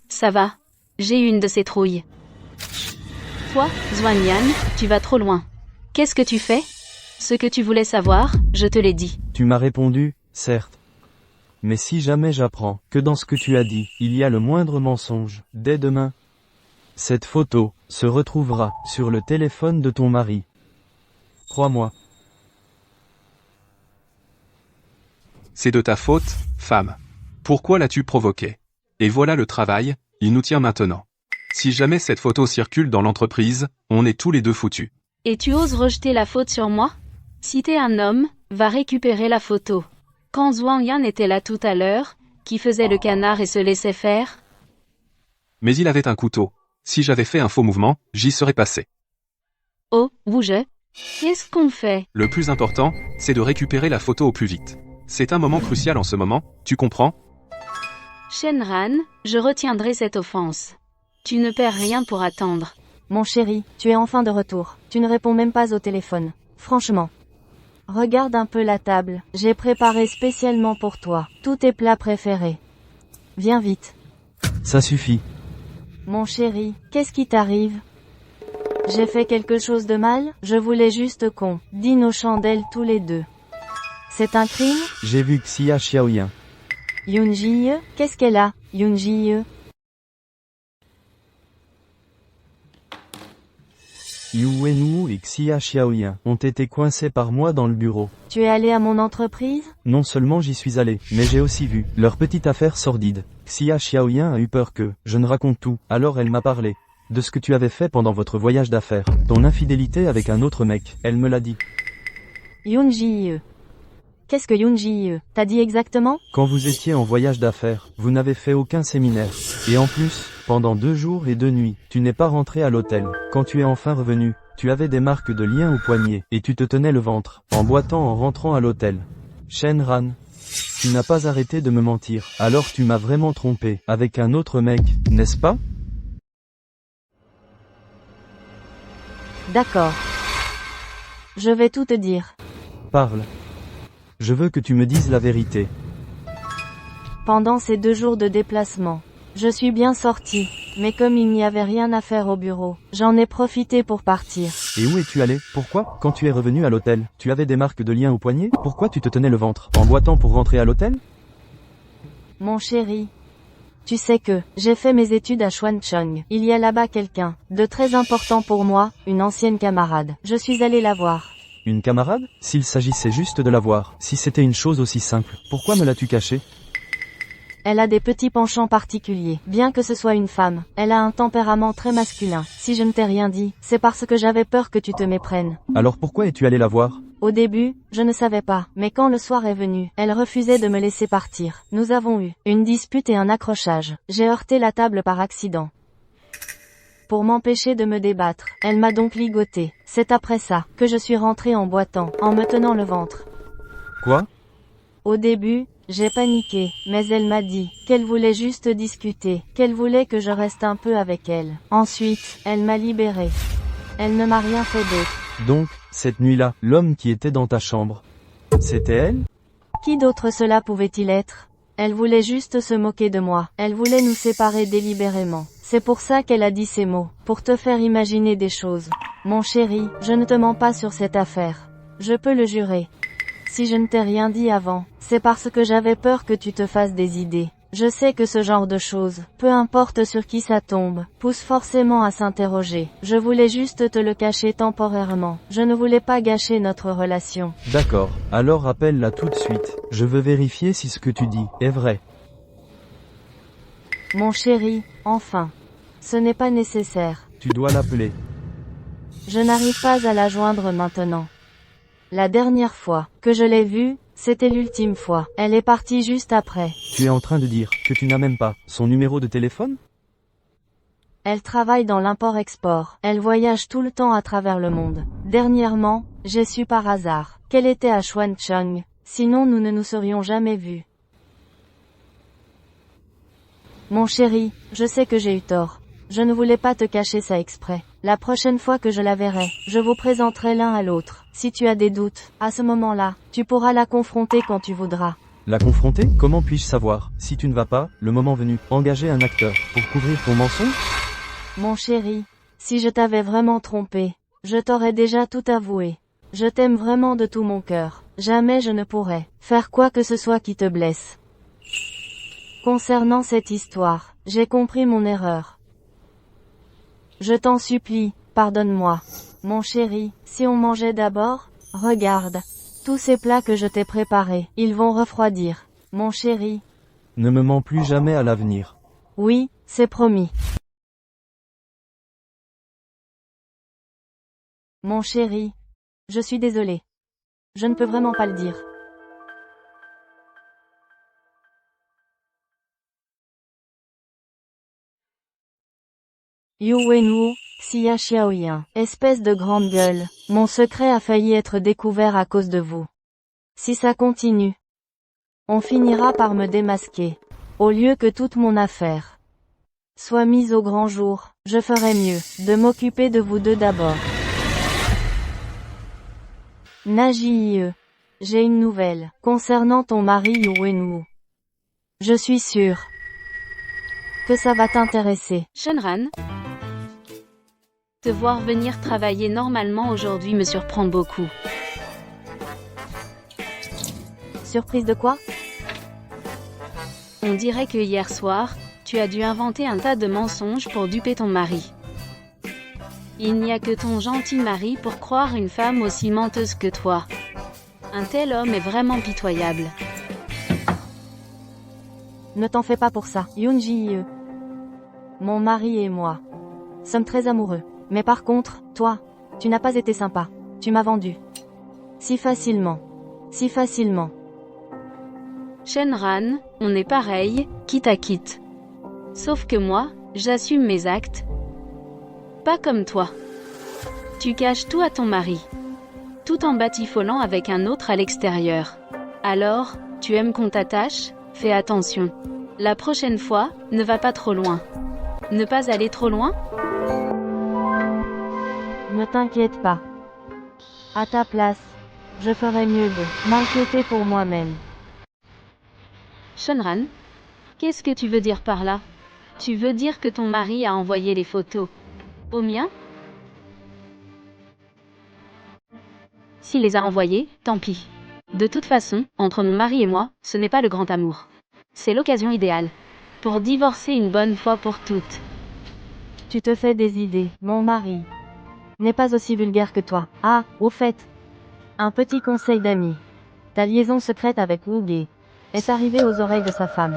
Ça va. J'ai eu une de ces trouilles. Toi, Xuanyan, tu vas trop loin. Qu'est-ce que tu fais? Ce que tu voulais savoir, je te l'ai dit. Tu m'as répondu, certes. Mais si jamais j'apprends que dans ce que tu as dit, il y a le moindre mensonge, dès demain, cette photo se retrouvera sur le téléphone de ton mari. Crois-moi. C'est de ta faute, femme. Pourquoi l'as-tu provoqué? Et voilà le travail, il nous tient maintenant. Si jamais cette photo circule dans l'entreprise, on est tous les deux foutus. Et tu oses rejeter la faute sur moi? Si t'es un homme, va récupérer la photo. Quand Xuanyan était là tout à l'heure, qui faisait le canard et se laissait faire? Mais il avait un couteau. Si j'avais fait un faux mouvement, j'y serais passé. Oh, qu'est-ce qu'on fait? Le plus important, c'est de récupérer la photo au plus vite. C'est un moment crucial en ce moment, tu comprends? Shenran, je retiendrai cette offense. Tu ne perds rien pour attendre. Mon chéri, tu es enfin de retour. Tu ne réponds même pas au téléphone. Franchement. Regarde un peu la table. J'ai préparé spécialement pour toi. Tous tes plats préférés. Viens vite. Ça suffit. Mon chéri, qu'est-ce qui t'arrive? J'ai fait quelque chose de mal? Je voulais juste qu'on dîne aux chandelles tous les deux. C'est un crime? J'ai vu Xia Xiaoyan. Yoon-ji-ye, qu'est-ce qu'elle a, Yoon-ji-ye? Yu Wenwu et Xia Xiaoyan ont été coincés par moi dans le bureau. Tu es allé à mon entreprise? Non seulement j'y suis allé, mais j'ai aussi vu leur petite affaire sordide. Xia Xiaoyan a eu peur que je ne raconte tout, alors elle m'a parlé de ce que tu avais fait pendant votre voyage d'affaires, ton infidélité avec un autre mec, elle me l'a dit. Yoon-ji-ye. Qu'est-ce que Yoon-ji-ye t'a dit exactement? Quand vous étiez en voyage d'affaires, vous n'avez fait aucun séminaire. Et en plus, pendant 2 jours et 2 nuits, tu n'es pas rentré à l'hôtel. Quand tu es enfin revenu, tu avais des marques de liens au poignet, et tu te tenais le ventre, en boitant en rentrant à l'hôtel. Shenran, tu n'as pas arrêté de me mentir, alors tu m'as vraiment trompé, avec un autre mec, n'est-ce pas? D'accord. Je vais tout te dire. Parle. Je veux que tu me dises la vérité. Pendant ces 2 jours de déplacement, je suis bien sortie, mais comme il n'y avait rien à faire au bureau, j'en ai profité pour partir. Et où es-tu allé? Pourquoi? Quand tu es revenu à l'hôtel, tu avais des marques de liens au poignet? Pourquoi tu te tenais le ventre, en boitant pour rentrer à l'hôtel? Mon chéri, tu sais que j'ai fait mes études à Xuancheng. Il y a là-bas quelqu'un de très important pour moi, une ancienne camarade. Je suis allée la voir. Une camarade? S'il s'agissait juste de la voir, si c'était une chose aussi simple, pourquoi me l'as-tu caché? Elle a des petits penchants particuliers. Bien que ce soit une femme, elle a un tempérament très masculin. Si je ne t'ai rien dit, c'est parce que j'avais peur que tu te méprennes. Alors pourquoi es-tu allé la voir? Au début, je ne savais pas, mais quand le soir est venu, elle refusait de me laisser partir. Nous avons eu une dispute et un accrochage. J'ai heurté la table par accident. Pour m'empêcher de me débattre, elle m'a donc ligoté. C'est après ça que je suis rentrée en boitant, en me tenant le ventre. Quoi? Au début, j'ai paniqué, mais elle m'a dit qu'elle voulait juste discuter, qu'elle voulait que je reste un peu avec elle. Ensuite, elle m'a libérée. Elle ne m'a rien fait d'autre. Donc, cette nuit-là, l'homme qui était dans ta chambre, c'était elle? Qui d'autre cela pouvait-il être? Elle voulait juste se moquer de moi. Elle voulait nous séparer délibérément. C'est pour ça qu'elle a dit ces mots, pour te faire imaginer des choses. Mon chéri, je ne te mens pas sur cette affaire. Je peux le jurer. Si je ne t'ai rien dit avant, c'est parce que j'avais peur que tu te fasses des idées. Je sais que ce genre de choses, peu importe sur qui ça tombe, pousse forcément à s'interroger. Je voulais juste te le cacher temporairement. Je ne voulais pas gâcher notre relation. D'accord, alors appelle-la tout de suite. Je veux vérifier si ce que tu dis est vrai. Mon chéri, enfin. Ce n'est pas nécessaire. Tu dois l'appeler. Je n'arrive pas à la joindre maintenant. La dernière fois que je l'ai vue, c'était l'ultime fois. Elle est partie juste après. Tu es en train de dire que tu n'as même pas son numéro de téléphone? Elle travaille dans l'import-export. Elle voyage tout le temps à travers le monde. Dernièrement, j'ai su par hasard qu'elle était à Xuancheng. Sinon nous ne nous serions jamais vus. Mon chéri, je sais que j'ai eu tort. Je ne voulais pas te cacher ça exprès. La prochaine fois que je la verrai, je vous présenterai l'un à l'autre. Si tu as des doutes, à ce moment-là, tu pourras la confronter quand tu voudras. La confronter? Comment puis-je savoir? Si tu ne vas pas, le moment venu, engager un acteur pour couvrir ton mensonge? Mon chéri, si je t'avais vraiment trompé, je t'aurais déjà tout avoué. Je t'aime vraiment de tout mon cœur. Jamais je ne pourrais faire quoi que ce soit qui te blesse. Concernant cette histoire, j'ai compris mon erreur. Je t'en supplie, pardonne-moi. Mon chéri, si on mangeait d'abord, regarde. Tous ces plats que je t'ai préparés, ils vont refroidir. Mon chéri. Ne me mens plus jamais à l'avenir. Oui, c'est promis. Mon chéri. Je suis désolée. Je ne peux vraiment pas le dire. Yu Wenwu, Xia Xiaoyan, espèce de grande gueule, mon secret a failli être découvert à cause de vous. Si ça continue, on finira par me démasquer, au lieu que toute mon affaire soit mise au grand jour. Je ferais mieux de m'occuper de vous deux d'abord. Najie, j'ai une nouvelle concernant ton mari Yu Wenwu. Je suis sûre que ça va t'intéresser. Shenran, te voir venir travailler normalement aujourd'hui me surprend beaucoup. Surprise de quoi? On dirait que hier soir, tu as dû inventer un tas de mensonges pour duper ton mari. Il n'y a que ton gentil mari pour croire une femme aussi menteuse que toi. Un tel homme est vraiment pitoyable. Ne t'en fais pas pour ça, Yoonji. Mon mari et moi sommes très amoureux. Mais par contre, toi, tu n'as pas été sympa. Tu m'as vendu. Si facilement. Si facilement. Shenran, on est pareil, quitte à quitte. Sauf que moi, j'assume mes actes. Pas comme toi. Tu caches tout à ton mari. Tout en batifolant avec un autre à l'extérieur. Alors, tu aimes qu'on t'attache? Fais attention. La prochaine fois, ne va pas trop loin. Ne pas aller trop loin? Ne t'inquiète pas. À ta place, je ferais mieux de m'inquiéter pour moi-même. Shenran, qu'est-ce que tu veux dire par là? Tu veux dire que ton mari a envoyé les photos au mien? S'il les a envoyées, tant pis. De toute façon, entre mon mari et moi, ce n'est pas le grand amour. C'est l'occasion idéale pour divorcer une bonne fois pour toutes. Tu te fais des idées, mon mari n'est pas aussi vulgaire que toi. Ah, au fait, un petit conseil d'ami. Ta liaison secrète avec Wu Ge est arrivée aux oreilles de sa femme.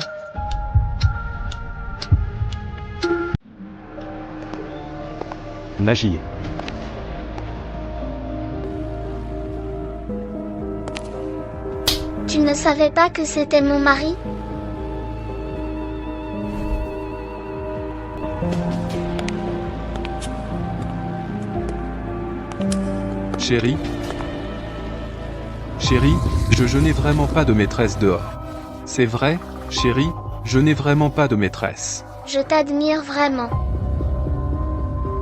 Najie. Tu ne savais pas que c'était mon mari? Chérie? Chérie, je n'ai vraiment pas de maîtresse dehors. C'est vrai, chérie, je n'ai vraiment pas de maîtresse. Je t'admire vraiment.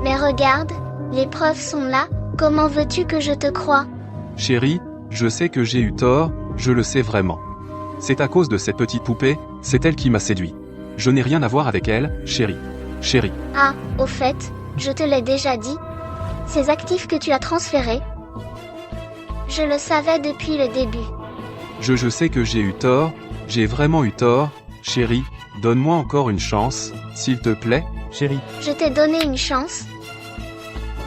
Mais regarde, les preuves sont là, comment veux-tu que je te croie? Chérie, je sais que j'ai eu tort, je le sais vraiment. C'est à cause de cette petite poupée, c'est elle qui m'a séduit. Je n'ai rien à voir avec elle, chérie. Chérie. Ah, au fait, je te l'ai déjà dit. Ces actifs que tu as transférés, je le savais depuis le début. Je sais que j'ai eu tort, j'ai vraiment eu tort, chérie, donne-moi encore une chance, s'il te plaît. Chérie, Je t'ai donné une chance.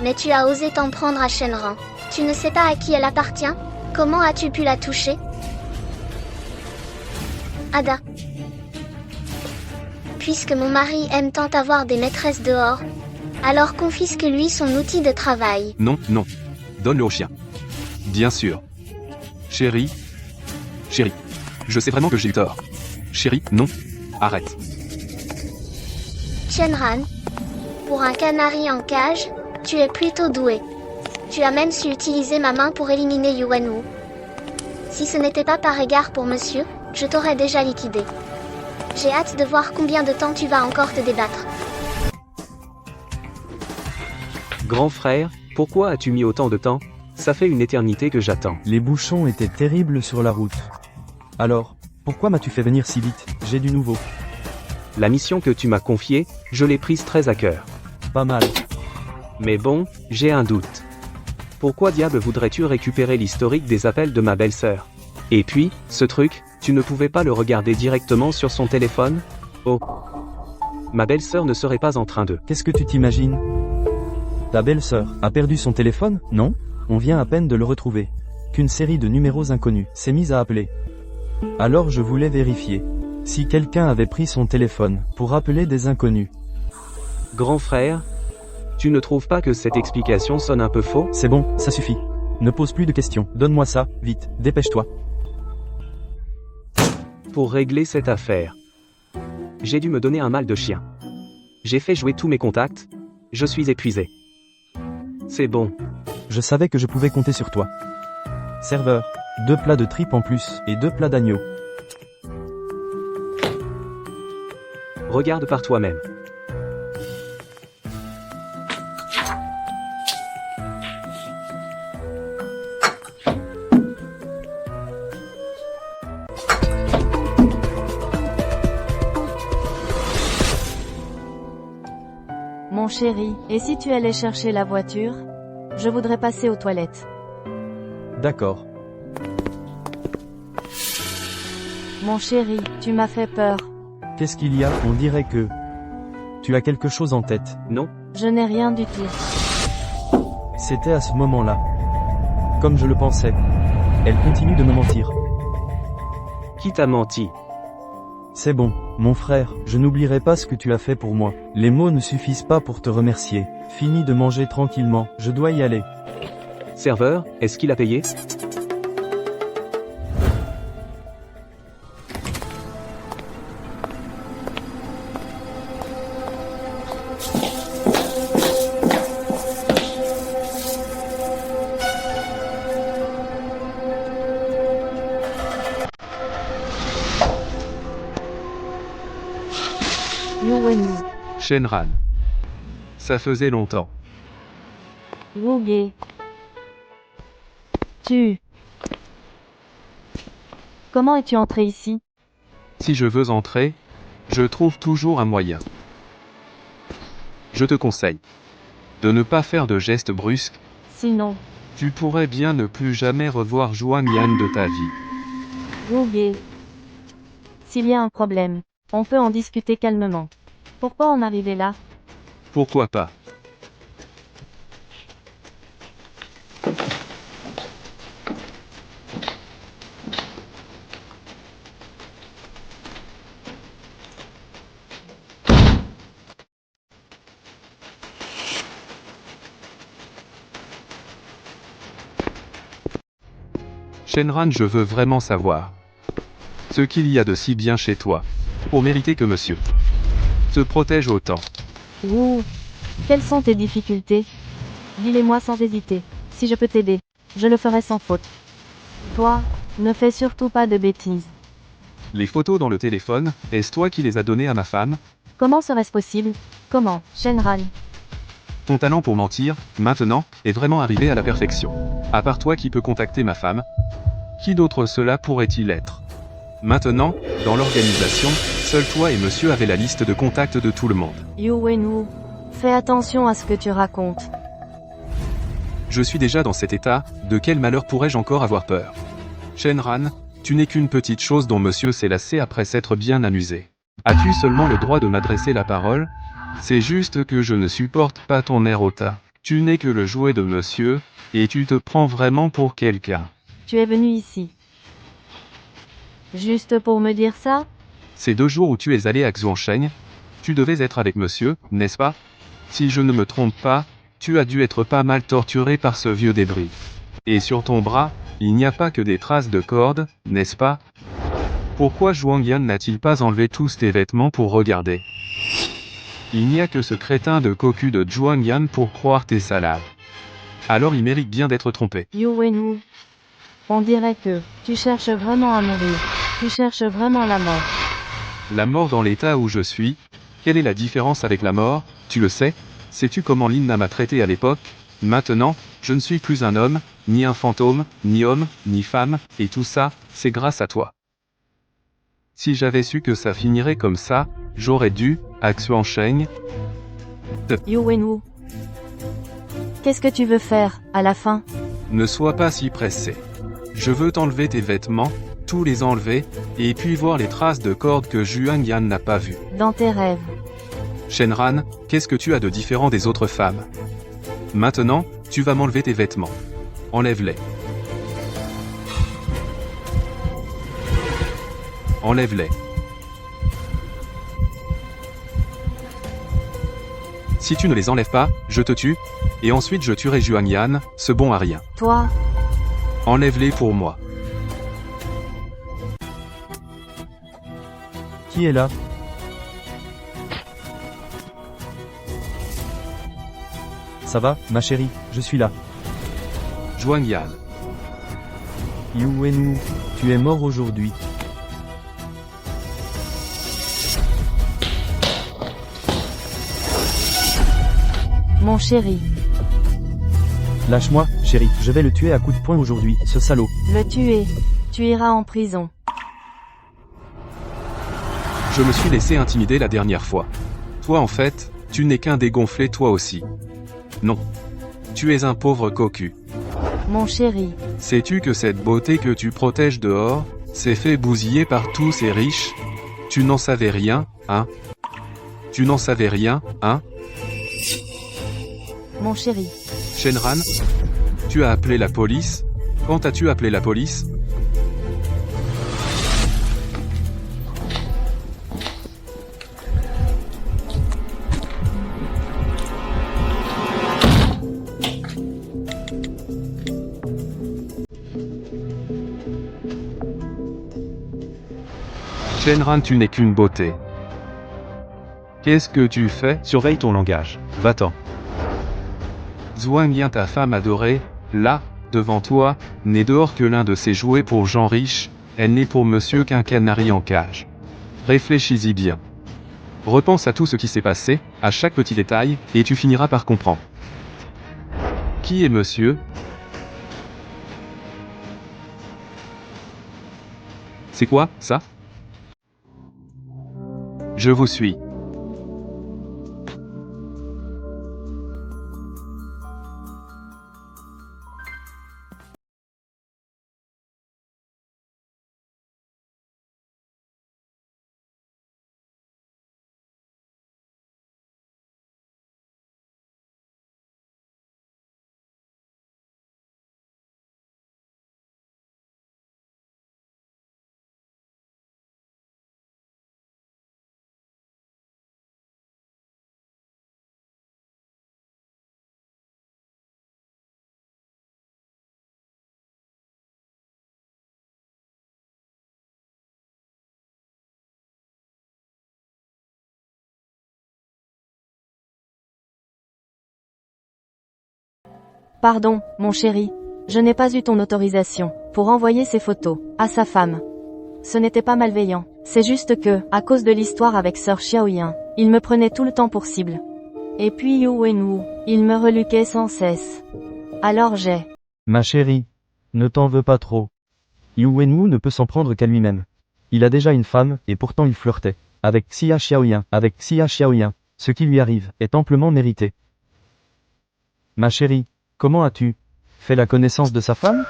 Mais tu as osé t'en prendre à Shenran. Tu ne sais pas à qui elle appartient? Comment as-tu pu la toucher? Ada. Puisque mon mari aime tant avoir des maîtresses dehors, alors confisque-lui son outil de travail. Non, non. Donne-le au chien. Bien sûr. Chérie. Chérie. Je sais vraiment que j'ai eu tort. Chérie, non. Arrête. Shenran, Pour un canari en cage, tu es plutôt doué. Tu as même su utiliser ma main pour éliminer Yuan-Wu. Si ce n'était pas par égard pour monsieur, je t'aurais déjà liquidé. J'ai hâte de voir combien de temps tu vas encore te débattre. Grand frère, pourquoi as-tu mis autant de temps? Ça fait une éternité que j'attends. Les bouchons étaient terribles sur la route. Alors, pourquoi m'as-tu fait venir si vite? J'ai du nouveau. La mission que tu m'as confiée, je l'ai prise très à cœur. Pas mal. Mais bon, j'ai un doute. Pourquoi diable voudrais-tu récupérer l'historique des appels de ma belle-sœur? Et puis, ce truc, tu ne pouvais pas le regarder directement sur son téléphone? Oh. Ma belle-sœur ne serait pas en train de... Qu'est-ce que tu t'imagines? Ta belle-sœur a perdu son téléphone, non? On vient à peine de le retrouver. Qu'une série de numéros inconnus s'est mise à appeler. Alors je voulais vérifier si quelqu'un avait pris son téléphone pour appeler des inconnus. Grand frère, tu ne trouves pas que cette explication sonne un peu faux? C'est bon, ça suffit. Ne pose plus de questions. Donne-moi ça, vite, dépêche-toi. Pour régler cette affaire, j'ai dû me donner un mal de chien. J'ai fait jouer tous mes contacts. Je suis épuisé. C'est bon. Je savais que je pouvais compter sur toi. Serveur, 2 plats de tripes en plus et 2 plats d'agneau. Regarde par toi-même. Mon chéri, et si tu allais chercher la voiture? Je voudrais passer aux toilettes. D'accord. Mon chéri, tu m'as fait peur. Qu'est-ce qu'il y a? On dirait que... Tu as quelque chose en tête. Non, Je n'ai rien du tout. C'était à ce moment-là. Comme je le pensais. Elle continue de me mentir. qui t'a menti? C'est bon, mon frère, je n'oublierai pas ce que tu as fait pour moi. Les mots ne suffisent pas pour te remercier. Finis de manger tranquillement, je dois y aller. Serveur, est-ce qu'il a payé? Yuwen, Shenran. Ça faisait longtemps. Wuge. Comment es-tu entré ici? Si je veux entrer, je trouve toujours un moyen. Je te conseille de ne pas faire de gestes brusques. Sinon, Tu pourrais bien ne plus jamais revoir Zhuang Yan de ta vie. Wuge. S'il y a un problème, on peut en discuter calmement. Pourquoi en arriver là? Pourquoi pas? Shenran, je veux vraiment savoir ce qu'il y a de si bien chez toi, pour mériter que monsieur te protège autant. Wu. Quelles sont tes difficultés? Dis-les-moi sans hésiter. Si je peux t'aider, je le ferai sans faute. Toi, ne fais surtout pas de bêtises. Les photos dans le téléphone, est-ce toi qui les as données à ma femme? Comment serait-ce possible? Comment, Shenran? Ton talent pour mentir, maintenant, est vraiment arrivé à la perfection. À part toi qui peux contacter ma femme, qui d'autre cela pourrait-il être? Maintenant, dans l'organisation, seul toi et monsieur avez la liste de contacts de tout le monde. Yuwen, fais attention à ce que tu racontes. Je suis déjà dans cet état, de quel malheur pourrais-je encore avoir peur? Shenran, tu n'es qu'une petite chose dont monsieur s'est lassé après s'être bien amusé. As-tu seulement le droit de m'adresser la parole? C'est juste que je ne supporte pas ton air hautain. Tu n'es que le jouet de monsieur, et tu te prends vraiment pour quelqu'un. Tu es venu ici. Juste pour me dire ça? Ces 2 jours où tu es allé à Xuansheng, tu devais être avec monsieur, n'est-ce pas? Si je ne me trompe pas, tu as dû être pas mal torturé par ce vieux débris. Et sur ton bras, il n'y a pas que des traces de cordes, n'est-ce pas? Pourquoi Zhuang Yan n'a-t-il pas enlevé tous tes vêtements pour regarder? Il n'y a que ce crétin de cocu de Zhuang Yan pour croire tes salades. Alors il mérite bien d'être trompé. Yu Wenwu. On dirait que tu cherches vraiment à mourir. Tu cherches vraiment la mort. La mort dans l'état où je suis, quelle est la différence avec la mort, tu le sais? Sais-tu comment Lina m'a traité à l'époque? Maintenant, je ne suis plus un homme, ni un fantôme, ni homme, ni femme, et tout ça, c'est grâce à toi. Si j'avais su que ça finirait comme ça, j'aurais dû, Xuan Sheng. Yu Wenwu. Qu'est-ce que tu veux faire, à la fin? Ne sois pas si pressé. Je veux t'enlever tes vêtements, tous les enlever, et puis voir les traces de cordes que Zhuang Yan n'a pas vues. Dans tes rêves. Shenran, qu'est-ce que tu as de différent des autres femmes? Maintenant, tu vas m'enlever tes vêtements. Enlève-les. Enlève-les. Si tu ne les enlèves pas, je te tue, et ensuite je tuerai Zhuang Yan, ce bon à rien. Toi, Enlève-les pour moi. Qui est là? Ça va, ma chérie, je suis là. Zhuang Yan. Yu Wenwu, tu es mort aujourd'hui. mon chéri. Lâche-moi, chérie, je vais le tuer à coups de poing aujourd'hui, ce salaud. Le tuer. Tu iras en prison. Je me suis laissé intimider la dernière fois. Toi en fait, tu n'es qu'un dégonflé toi aussi. Non. Tu es un pauvre cocu. Mon chéri. Sais-tu que cette beauté que tu protèges dehors, s'est fait bousiller par tous ces riches? Tu n'en savais rien, hein? Tu n'en savais rien, hein? Mon chéri. Shenran? Tu as appelé la police? Quand as-tu appelé la police? Shenran, tu n'es qu'une beauté. Qu'est-ce que tu fais? Surveille ton langage. Va-t'en. Zhuang Yan, ta femme adorée, là, devant toi, n'est dehors que l'un de ces jouets pour gens riches, elle n'est pour monsieur qu'un canari en cage. Réfléchis-y bien. Repense à tout ce qui s'est passé, à chaque petit détail, et tu finiras par comprendre. Qui est monsieur? C'est quoi, ça? Je vous suis. Pardon, mon chéri. Je n'ai pas eu ton autorisation pour envoyer ces photos à sa femme. Ce n'était pas malveillant. C'est juste que, à cause de l'histoire avec Sir Xiaoyan, il me prenait tout le temps pour cible. Et puis Yu Wenwu, il me reluquait sans cesse. Alors j'ai... Ma chérie, ne t'en veux pas trop. Yu Wenwu ne peut s'en prendre qu'à lui-même. Il a déjà une femme, et pourtant il flirtait. Avec Xia Xiaoyan, ce qui lui arrive, est amplement mérité. Ma chérie, comment as-tu fait la connaissance de sa femme?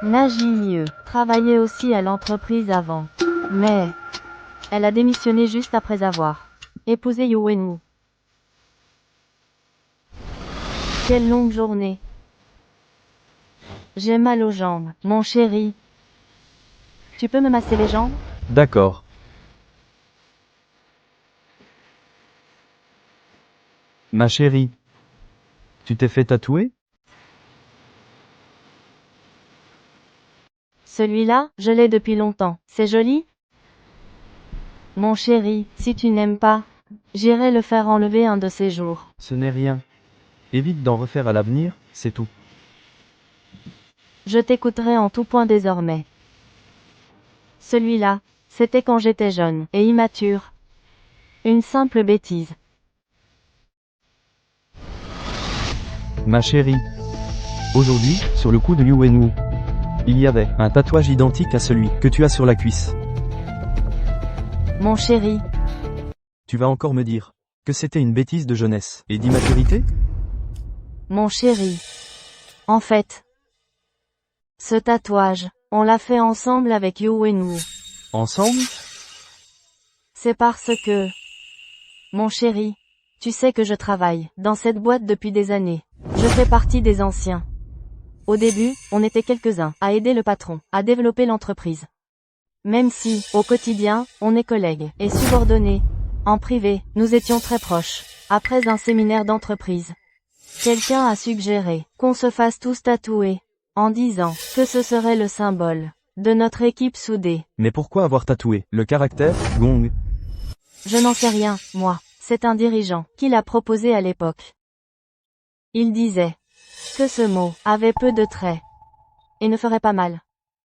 Najie travaillait aussi à l'entreprise avant. Mais... elle a démissionné juste après avoir épousé Yu Wenwu. Quelle longue journée. J'ai mal aux jambes, mon chéri. Tu peux me masser les jambes? D'accord. Ma chérie, tu t'es fait tatouer? Celui-là, je l'ai depuis longtemps. C'est joli? Mon chéri, si tu n'aimes pas, J'irai le faire enlever un de ces jours. Ce n'est rien. Évite d'en refaire à l'avenir, c'est tout. Je t'écouterai en tout point désormais. Celui-là, c'était quand j'étais jeune et immature. Une simple bêtise. Ma chérie. Aujourd'hui, sur le cou de Liu Wenwu, il y avait un tatouage identique à celui que tu as sur la cuisse. Mon chéri, Tu vas encore me dire que c'était une bêtise de jeunesse et d'immaturité? mon chéri. En fait, ce tatouage, on l'a fait ensemble avec Yu Wenwu. Ensemble? C'est parce que, mon chéri, tu sais que je travaille dans cette boîte depuis des années. Je fais partie des anciens. Au début, on était quelques-uns à aider le patron à développer l'entreprise. Même si, au quotidien, on est collègues et subordonnés. En privé, nous étions très proches. Après un séminaire d'entreprise, quelqu'un a suggéré qu'on se fasse tous tatouer, en disant que ce serait le symbole de notre équipe soudée. Mais pourquoi avoir tatoué le caractère Gong? Je n'en sais rien, moi. C'est un dirigeant qui l'a proposé à l'époque. Il disait que ce mot avait peu de traits et ne ferait pas mal.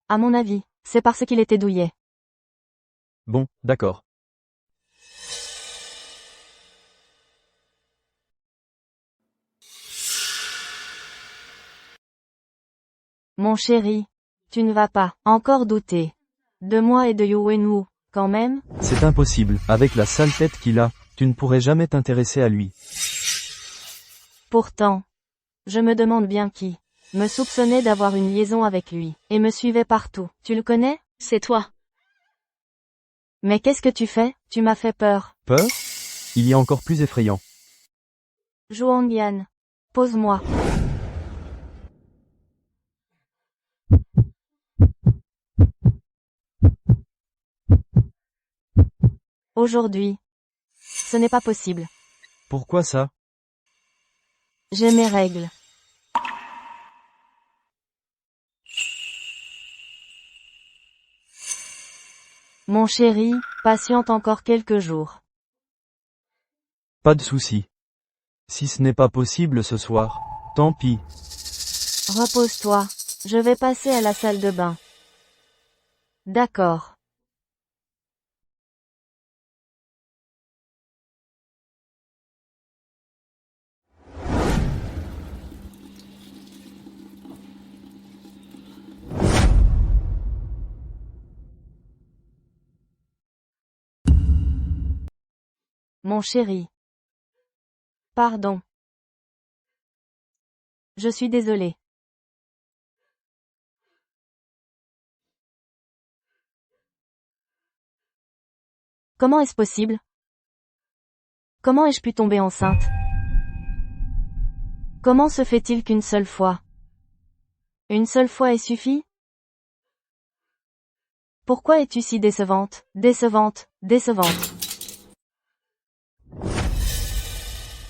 À mon avis, c'est parce qu'il était douillet. Bon, d'accord. Mon chéri, tu ne vas pas encore douter de moi et de Yu Wenwu, quand même? C'est impossible. Avec la sale tête qu'il a, tu ne pourrais jamais t'intéresser à lui. Pourtant, je me demande bien qui me soupçonnait d'avoir une liaison avec lui et me suivait partout. Tu le connais? C'est toi. Mais qu'est-ce que tu fais? Tu m'as fait peur. Peur? Il y a encore plus effrayant. Zhuangyan, pose-moi. Aujourd'hui, ce n'est pas possible. Pourquoi ça? J'ai mes règles. Mon chéri, patiente encore quelques jours. Pas de souci. Si ce n'est pas possible ce soir, tant pis. Repose-toi, je vais passer à la salle de bain. D'accord. Mon chéri. Pardon. Je suis désolée. Comment est-ce possible? Comment ai-je pu tomber enceinte? Comment se fait-il qu'une seule fois? Une seule fois est suffit? Pourquoi es-tu si décevante, décevante, décevante?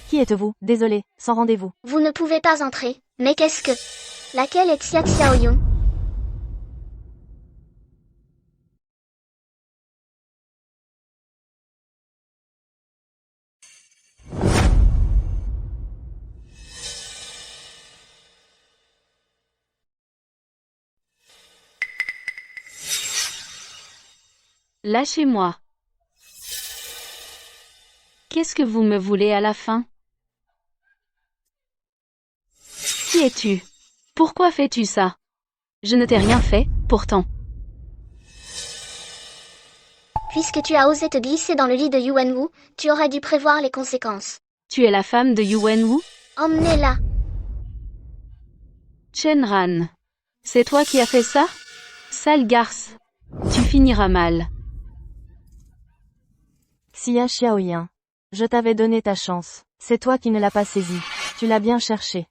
Qui êtes-vous? Désolé, sans rendez-vous. Vous ne pouvez pas entrer. Mais qu'est-ce que... Laquelle est Xia Xiaoyong? Lâchez-moi. Qu'est-ce que vous me voulez à la fin? Qui es-tu? Pourquoi fais-tu ça? Je ne t'ai rien fait, pourtant. Puisque tu as osé te glisser dans le lit de Yu Wenwu, tu aurais dû prévoir les conséquences. Tu es la femme de Yu Wenwu? Emmenez-la. Shenran. C'est toi qui as fait ça? Sale garce. Tu finiras mal. Xia Xiaoyan. Je t'avais donné ta chance. C'est toi qui ne l'as pas saisie. Tu l'as bien cherché.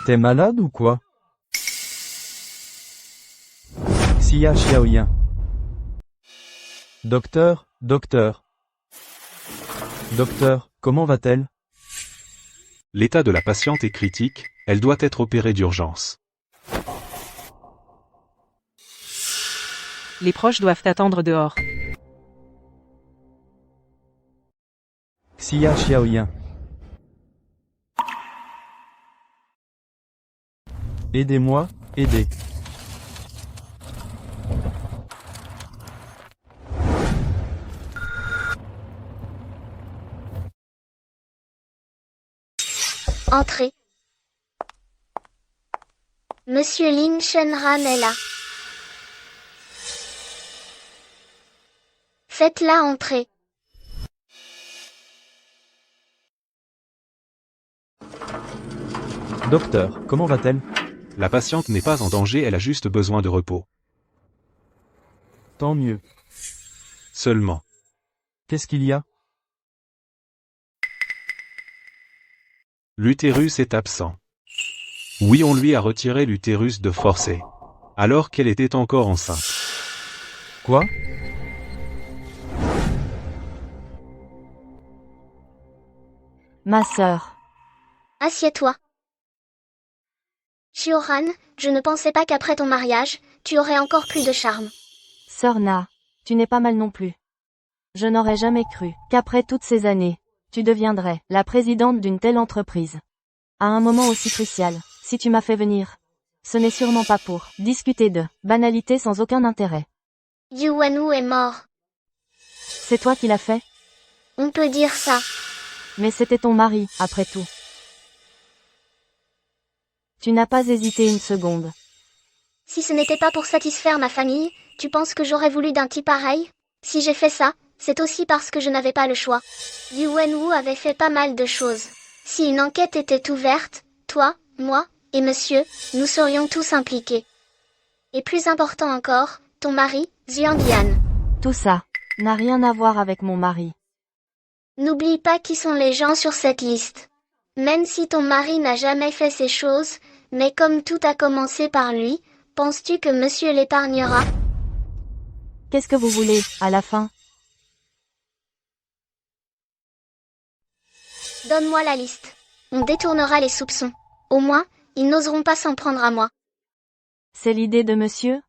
T'es malade ou quoi? Xia Xiaoyan. Docteur, docteur. Docteur, comment va-t-elle? L'état de la patiente est critique, elle doit être opérée d'urgence. Les proches doivent attendre dehors. Xia Xiaoyan. Aidez-moi, aidez. Entrez. Monsieur Lin Shenran est là. Faites-la entrer. Docteur, comment va-t-elle? La patiente n'est pas en danger, elle a juste besoin de repos. Tant mieux. Seulement. Qu'est-ce qu'il y a? L'utérus est absent. Oui, on lui a retiré l'utérus de forcé. Alors qu'elle était encore enceinte. Quoi? Ma sœur. Assieds-toi. Shioran, je ne pensais pas qu'après ton mariage, tu aurais encore plus de charme. Sœur Na, tu n'es pas mal non plus. Je n'aurais jamais cru qu'après toutes ces années, tu deviendrais la présidente d'une telle entreprise. À un moment aussi crucial, si tu m'as fait venir, ce n'est sûrement pas pour discuter de banalités sans aucun intérêt. Yu Wenwu est mort. C'est toi qui l'as fait? On peut dire ça. Mais c'était ton mari, après tout. Tu n'as pas hésité une seconde. Si ce n'était pas pour satisfaire ma famille, tu penses que j'aurais voulu d'un type pareil? Si j'ai fait ça, c'est aussi parce que je n'avais pas le choix. Yu Wenwu avait fait pas mal de choses. Si une enquête était ouverte, toi, moi, et monsieur, nous serions tous impliqués. Et plus important encore, ton mari, Zhuang Yan. Tout ça n'a rien à voir avec mon mari. N'oublie pas qui sont les gens sur cette liste. Même si ton mari n'a jamais fait ces choses, mais comme tout a commencé par lui, penses-tu que monsieur l'épargnera? Qu'est-ce que vous voulez, à la fin? Donne-moi la liste. On détournera les soupçons. Au moins, ils n'oseront pas s'en prendre à moi. C'est l'idée de monsieur?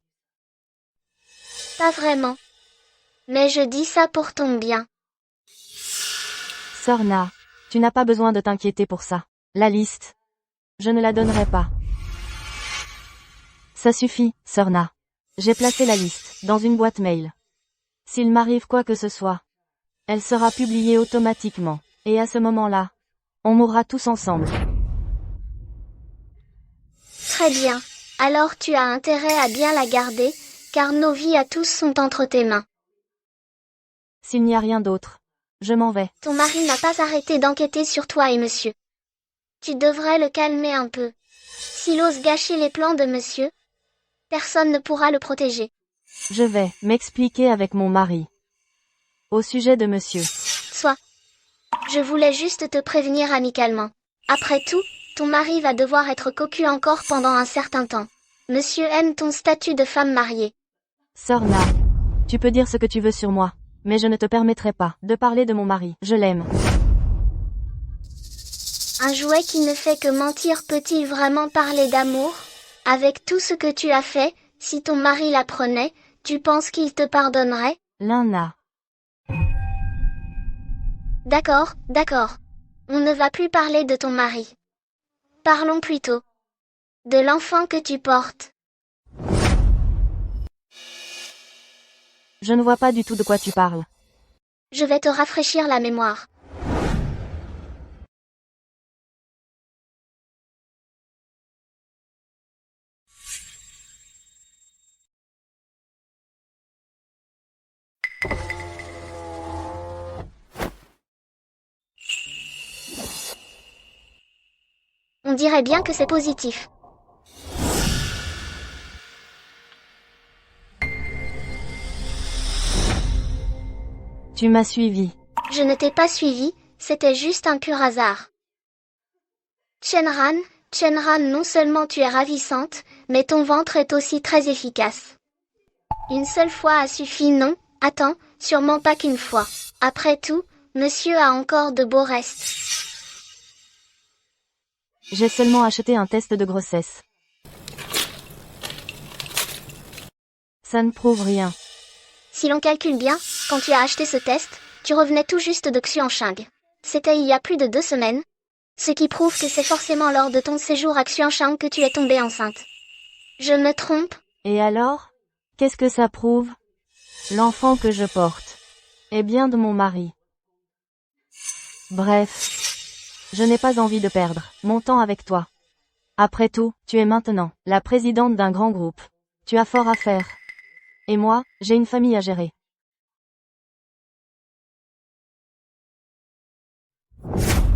Pas vraiment. Mais je dis ça pour ton bien. Sœur Na, tu n'as pas besoin de t'inquiéter pour ça. La liste, je ne la donnerai pas. Ça suffit, Sœur Na. J'ai placé la liste dans une boîte mail. S'il m'arrive quoi que ce soit, elle sera publiée automatiquement. Et à ce moment-là, on mourra tous ensemble. Très bien. Alors tu as intérêt à bien la garder, car nos vies à tous sont entre tes mains. S'il n'y a rien d'autre, je m'en vais. Ton mari n'a pas arrêté d'enquêter sur toi et monsieur. Tu devrais le calmer un peu. S'il ose gâcher les plans de monsieur, personne ne pourra le protéger. Je vais m'expliquer avec mon mari. Au sujet de monsieur. Sois. Je voulais juste te prévenir amicalement. Après tout, ton mari va devoir être cocu encore pendant un certain temps. Monsieur aime ton statut de femme mariée. Sœur Na, tu peux dire ce que tu veux sur moi, mais je ne te permettrai pas de parler de mon mari. Je l'aime. Un jouet qui ne fait que mentir peut-il vraiment parler d'amour? Avec tout ce que tu as fait, si ton mari l'apprenait, tu penses qu'il te pardonnerait? Lana. D'accord, d'accord. On ne va plus parler de ton mari. Parlons plutôt de l'enfant que tu portes. Je ne vois pas du tout de quoi tu parles. Je vais te rafraîchir la mémoire. On dirait bien que c'est positif. Tu m'as suivi. Je ne t'ai pas suivi, c'était juste un pur hasard. Shenran, non seulement tu es ravissante, mais ton ventre est aussi très efficace. Une seule fois a suffi, non? Attends, sûrement pas qu'une fois. Après tout, monsieur a encore de beaux restes. J'ai seulement acheté un test de grossesse. Ça ne prouve rien. Si l'on calcule bien, quand tu as acheté ce test, tu revenais tout juste de Xuansheng. C'était il y a plus de 2 semaines. Ce qui prouve que c'est forcément lors de ton séjour à Xuanchang que tu es tombée enceinte. Je me trompe? Et alors? Qu'est-ce que ça prouve? L'enfant que je porte est bien de mon mari. Bref, je n'ai pas envie de perdre mon temps avec toi. Après tout, tu es maintenant la présidente d'un grand groupe. Tu as fort à faire. Et moi, j'ai une famille à gérer.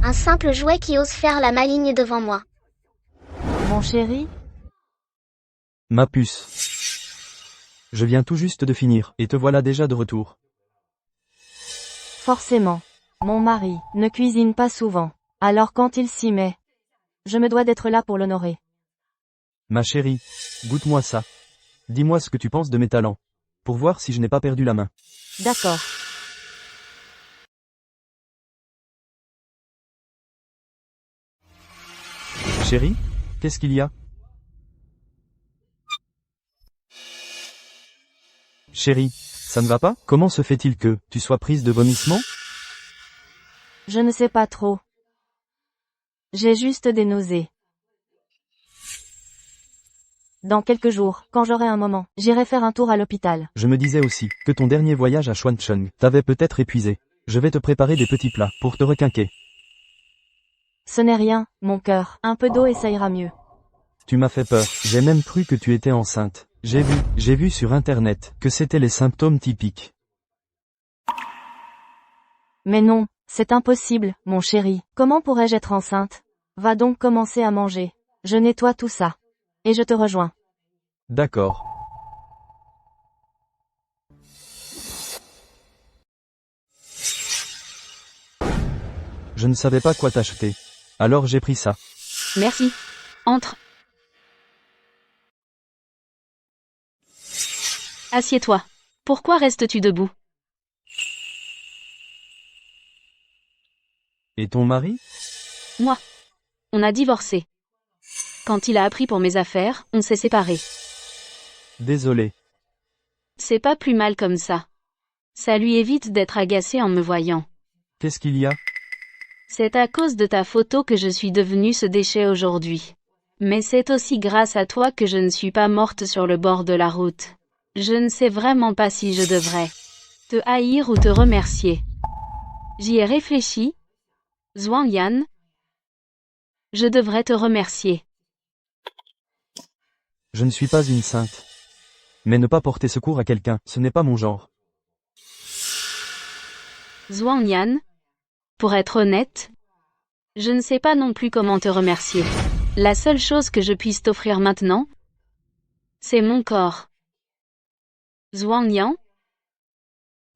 Un simple jouet qui ose faire la maligne devant moi. Mon chéri? Ma puce. Je viens tout juste de finir, et te voilà déjà de retour. Forcément. Mon mari ne cuisine pas souvent. Alors quand il s'y met, je me dois d'être là pour l'honorer. Ma chérie, goûte-moi ça. Dis-moi ce que tu penses de mes talents. Pour voir si je n'ai pas perdu la main. D'accord. Chérie, qu'est-ce qu'il y a? Chérie, ça ne va pas? Comment se fait-il que tu sois prise de vomissements? Je ne sais pas trop. J'ai juste des nausées. Dans quelques jours, quand j'aurai un moment, j'irai faire un tour à l'hôpital. Je me disais aussi que ton dernier voyage à Xuancheng t'avait peut-être épuisé. Je vais te préparer des petits plats pour te requinquer. Ce n'est rien, mon cœur. Un peu d'eau et ça ira mieux. Tu m'as fait peur. J'ai même cru que tu étais enceinte. J'ai vu sur internet que c'était les symptômes typiques. Mais non, c'est impossible, mon chéri. Comment pourrais-je être enceinte? Va donc commencer à manger. Je nettoie tout ça. Et je te rejoins. D'accord. Je ne savais pas quoi t'acheter. Alors j'ai pris ça. Merci. Entre. Assieds-toi. Pourquoi restes-tu debout? Et ton mari? Moi. On a divorcé. Quand il a appris pour mes affaires, on s'est séparés. Désolé. C'est pas plus mal comme ça. Ça lui évite d'être agacé en me voyant. Qu'est-ce qu'il y a? C'est à cause de ta photo que je suis devenue ce déchet aujourd'hui. Mais c'est aussi grâce à toi que je ne suis pas morte sur le bord de la route. Je ne sais vraiment pas si je devrais te haïr ou te remercier. J'y ai réfléchi. Zhuang Yan. Je devrais te remercier. Je ne suis pas une sainte. Mais ne pas porter secours à quelqu'un, ce n'est pas mon genre. Zhuang Yan. Pour être honnête, je ne sais pas non plus comment te remercier. La seule chose que je puisse t'offrir maintenant, c'est mon corps. Zhuang Yan.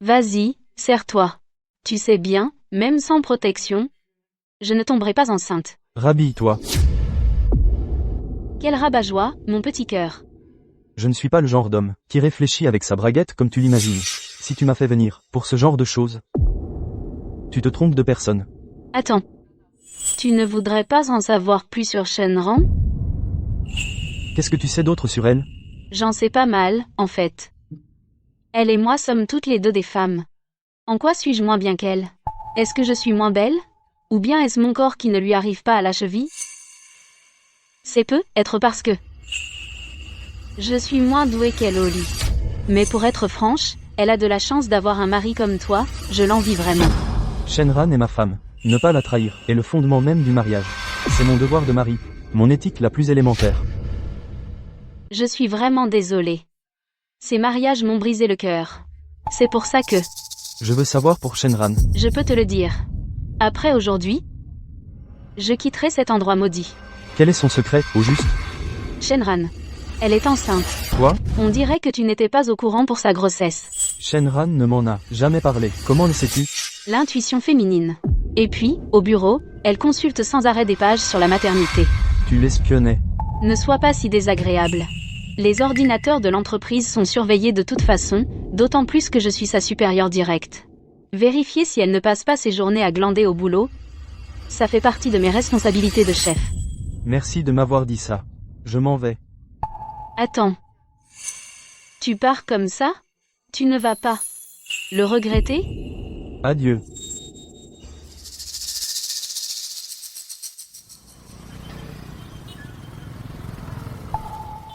Vas-y, serre-toi. Tu sais bien, même sans protection, je ne tomberai pas enceinte. Rhabille-toi. Quel rabat-joie, mon petit cœur. Je ne suis pas le genre d'homme qui réfléchit avec sa braguette comme tu l'imagines. Si tu m'as fait venir pour ce genre de choses, tu te trompes de personne. Attends. Tu ne voudrais pas en savoir plus sur Shenran? Qu'est-ce que tu sais d'autre sur elle? J'en sais pas mal, en fait. Elle et moi sommes toutes les deux des femmes. En quoi suis-je moins bien qu'elle? Est-ce que je suis moins belle? Ou bien est-ce mon corps qui ne lui arrive pas à la cheville? C'est peut-être parce que je suis moins douée qu'elle au lit. Mais pour être franche, elle a de la chance d'avoir un mari comme toi, je l'envie vraiment. Shenran est ma femme. Ne pas la trahir est le fondement même du mariage. C'est mon devoir de mari, mon éthique la plus élémentaire. Je suis vraiment désolée. Ces mariages m'ont brisé le cœur. C'est pour ça que Je veux savoir pour Shenran. je peux te le dire. Après aujourd'hui, je quitterai cet endroit maudit. Quel est son secret, au juste? Shenran. Elle est enceinte. Quoi? On dirait que tu n'étais pas au courant pour sa grossesse. Shenran ne m'en a jamais parlé. Comment le sais-tu? L'intuition féminine. Et puis, au bureau, elle consulte sans arrêt des pages sur la maternité. Tu l'espionnais. Ne sois pas si désagréable. Les ordinateurs de l'entreprise sont surveillés de toute façon, d'autant plus que je suis sa supérieure directe. Vérifier si elle ne passe pas ses journées à glander au boulot, ça fait partie de mes responsabilités de chef. Merci de m'avoir dit ça. Je m'en vais. Attends. Tu pars comme ça? Tu ne vas pas le regretter? Adieu.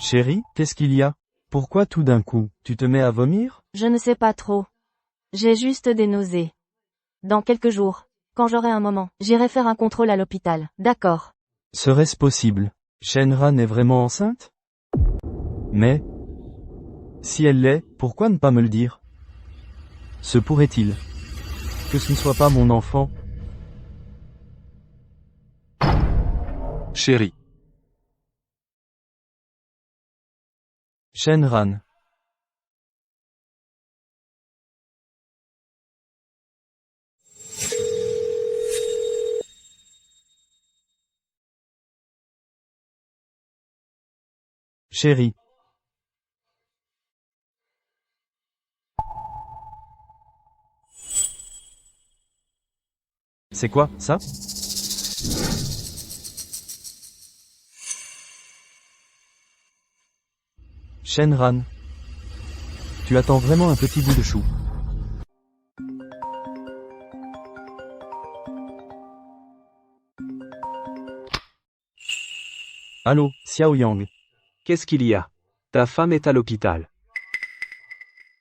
Chérie, qu'est-ce qu'il y a? Pourquoi tout d'un coup, tu te mets à vomir? Je ne sais pas trop. J'ai juste des nausées. Dans quelques jours, quand j'aurai un moment, j'irai faire un contrôle à l'hôpital. D'accord. Serait-ce possible? Shenran est vraiment enceinte? Mais, si elle l'est, pourquoi ne pas me le dire? Se pourrait-il que ce ne soit pas mon enfant? Chérie. Shenran. Chérie. C'est quoi, ça? Shenran. Tu attends vraiment un petit bout de chou. Allô, Xiao Yang. Qu'est-ce qu'il y a? Ta femme est à l'hôpital.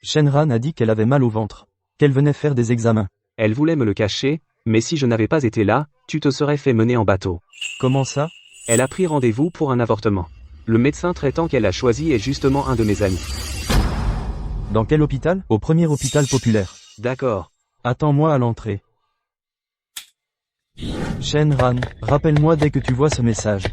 Shenran a dit qu'elle avait mal au ventre. Qu'elle venait faire des examens. Elle voulait me le cacher, mais si je n'avais pas été là, tu te serais fait mener en bateau. Comment ça? Elle a pris rendez-vous pour un avortement. Le médecin traitant qu'elle a choisi est justement un de mes amis. Dans quel hôpital? Au premier hôpital populaire. D'accord. Attends-moi à l'entrée. Shenran, rappelle-moi dès que tu vois ce message.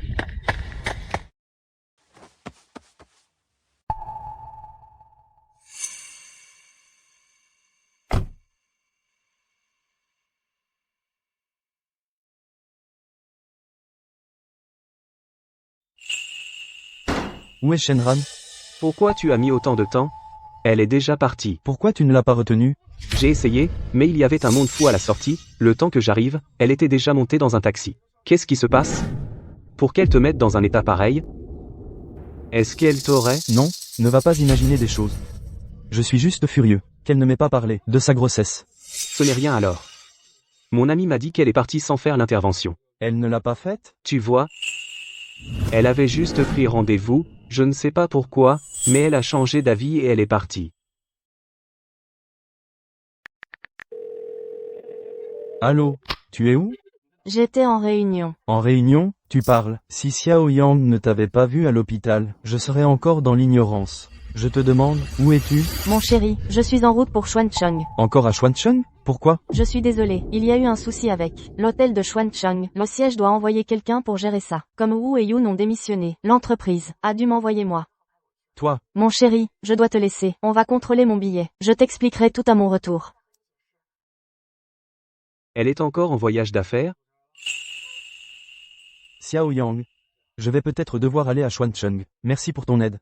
Où est Shenran? Pourquoi tu as mis autant de temps? Elle est déjà partie. Pourquoi tu ne l'as pas retenue? J'ai essayé, mais il y avait un monde fou à la sortie, le temps que j'arrive, elle était déjà montée dans un taxi. Qu'est-ce qui se passe? Pour qu'elle te mette dans un état pareil? Est-ce qu'elle t'aurait? Non, ne va pas imaginer des choses. Je suis juste furieux, qu'elle ne m'ait pas parlé de sa grossesse. Ce n'est rien alors. Mon ami m'a dit qu'elle est partie sans faire l'intervention. Elle ne l'a pas faite? Tu vois? Elle avait juste pris rendez-vous, je ne sais pas pourquoi, mais elle a changé d'avis et elle est partie. Allô, tu es où? J'étais en réunion. En réunion, tu parles. Si Xiao Yang ne t'avait pas vu à l'hôpital, je serais encore dans l'ignorance. Je te demande, où es-tu? Mon chéri, je suis en route pour Xuancheng. Encore à Xuancheng? Pourquoi? Je suis désolé, il y a eu un souci avec l'hôtel de Xuancheng. Le siège doit envoyer quelqu'un pour gérer ça. Comme Wu et Yoon ont démissionné, l'entreprise a dû m'envoyer moi. Toi. Mon chéri, je dois te laisser. On va contrôler mon billet. Je t'expliquerai tout à mon retour. Elle est encore en voyage d'affaires? Xiao Yang. Je vais peut-être devoir aller à Xuancheng. Merci pour ton aide.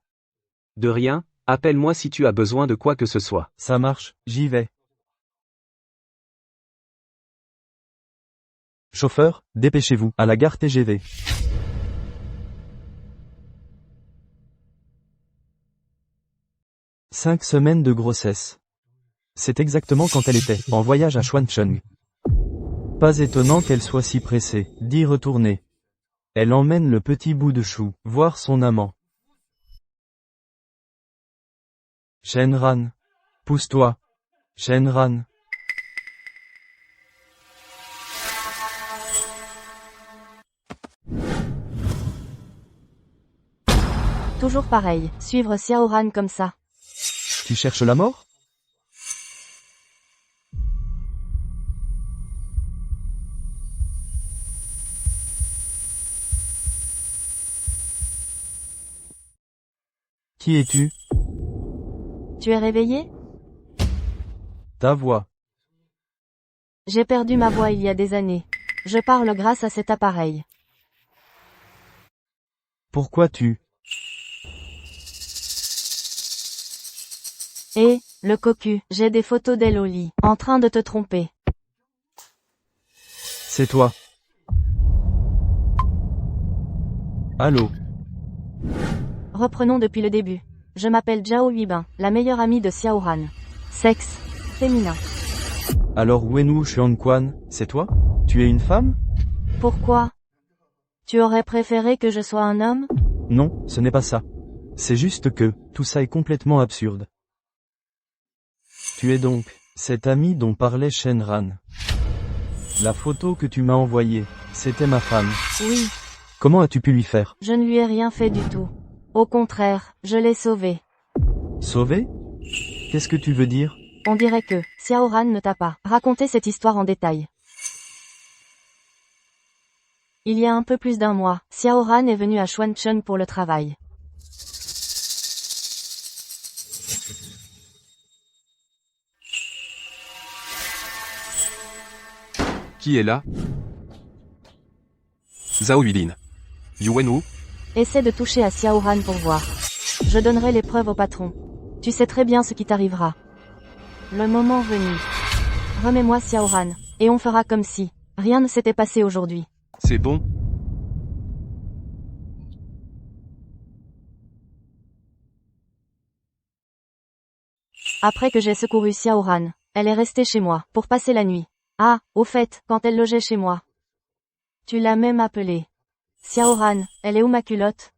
De rien, appelle-moi si tu as besoin de quoi que ce soit. Ça marche, j'y vais. Chauffeur, dépêchez-vous, à la gare TGV. « 5 semaines de grossesse. C'est exactement quand elle était en voyage à Xuancheng. Pas étonnant qu'elle soit si pressée d'y retourner. Elle emmène le petit bout de chou, voir son amant. Shenran. Pousse-toi. Shenran. Toujours pareil, suivre Xiaoran comme ça. Tu cherches la mort? Qui es-tu? Tu es réveillé? Ta voix. J'ai perdu ma voix il y a des années. Je parle grâce à cet appareil. Pourquoi tu? Et, le cocu, j'ai des photos d'elle au lit, en train de te tromper. C'est toi. Allô? Reprenons depuis le début. Je m'appelle Zhao Yuibin, la meilleure amie de Xiaoran. Sexe. Féminin. Alors Wenwu Xuanquan, c'est toi? Tu es une femme? Pourquoi? Tu aurais préféré que je sois un homme? Non, ce n'est pas ça. C'est juste que, tout ça est complètement absurde. Tu es donc, cet ami dont parlait Shenran. La photo que tu m'as envoyée, c'était ma femme. Oui, Comment as-tu pu lui faire? je ne lui ai rien fait du tout. Au contraire, je l'ai sauvée. Sauver? Qu'est-ce que tu veux dire? On dirait que Xiaoran ne t'a pas raconté cette histoire en détail. Il y a un peu plus d'un mois, Xiaoran est venu à Xuancheng pour le travail. Qui est là? Zhao Yulin. Yuanwu? Essaie de toucher à Xiaoran pour voir. Je donnerai les preuves au patron. Tu sais très bien ce qui t'arrivera. Le moment venu. Remets-moi Xiaoran, et on fera comme si rien ne s'était passé aujourd'hui. C'est bon? Après que j'ai secouru Xiaoran, elle est restée chez moi, pour passer la nuit. Ah, au fait, quand elle logeait chez moi. Tu l'as même appelée. Xiaoran, elle est où ma culotte?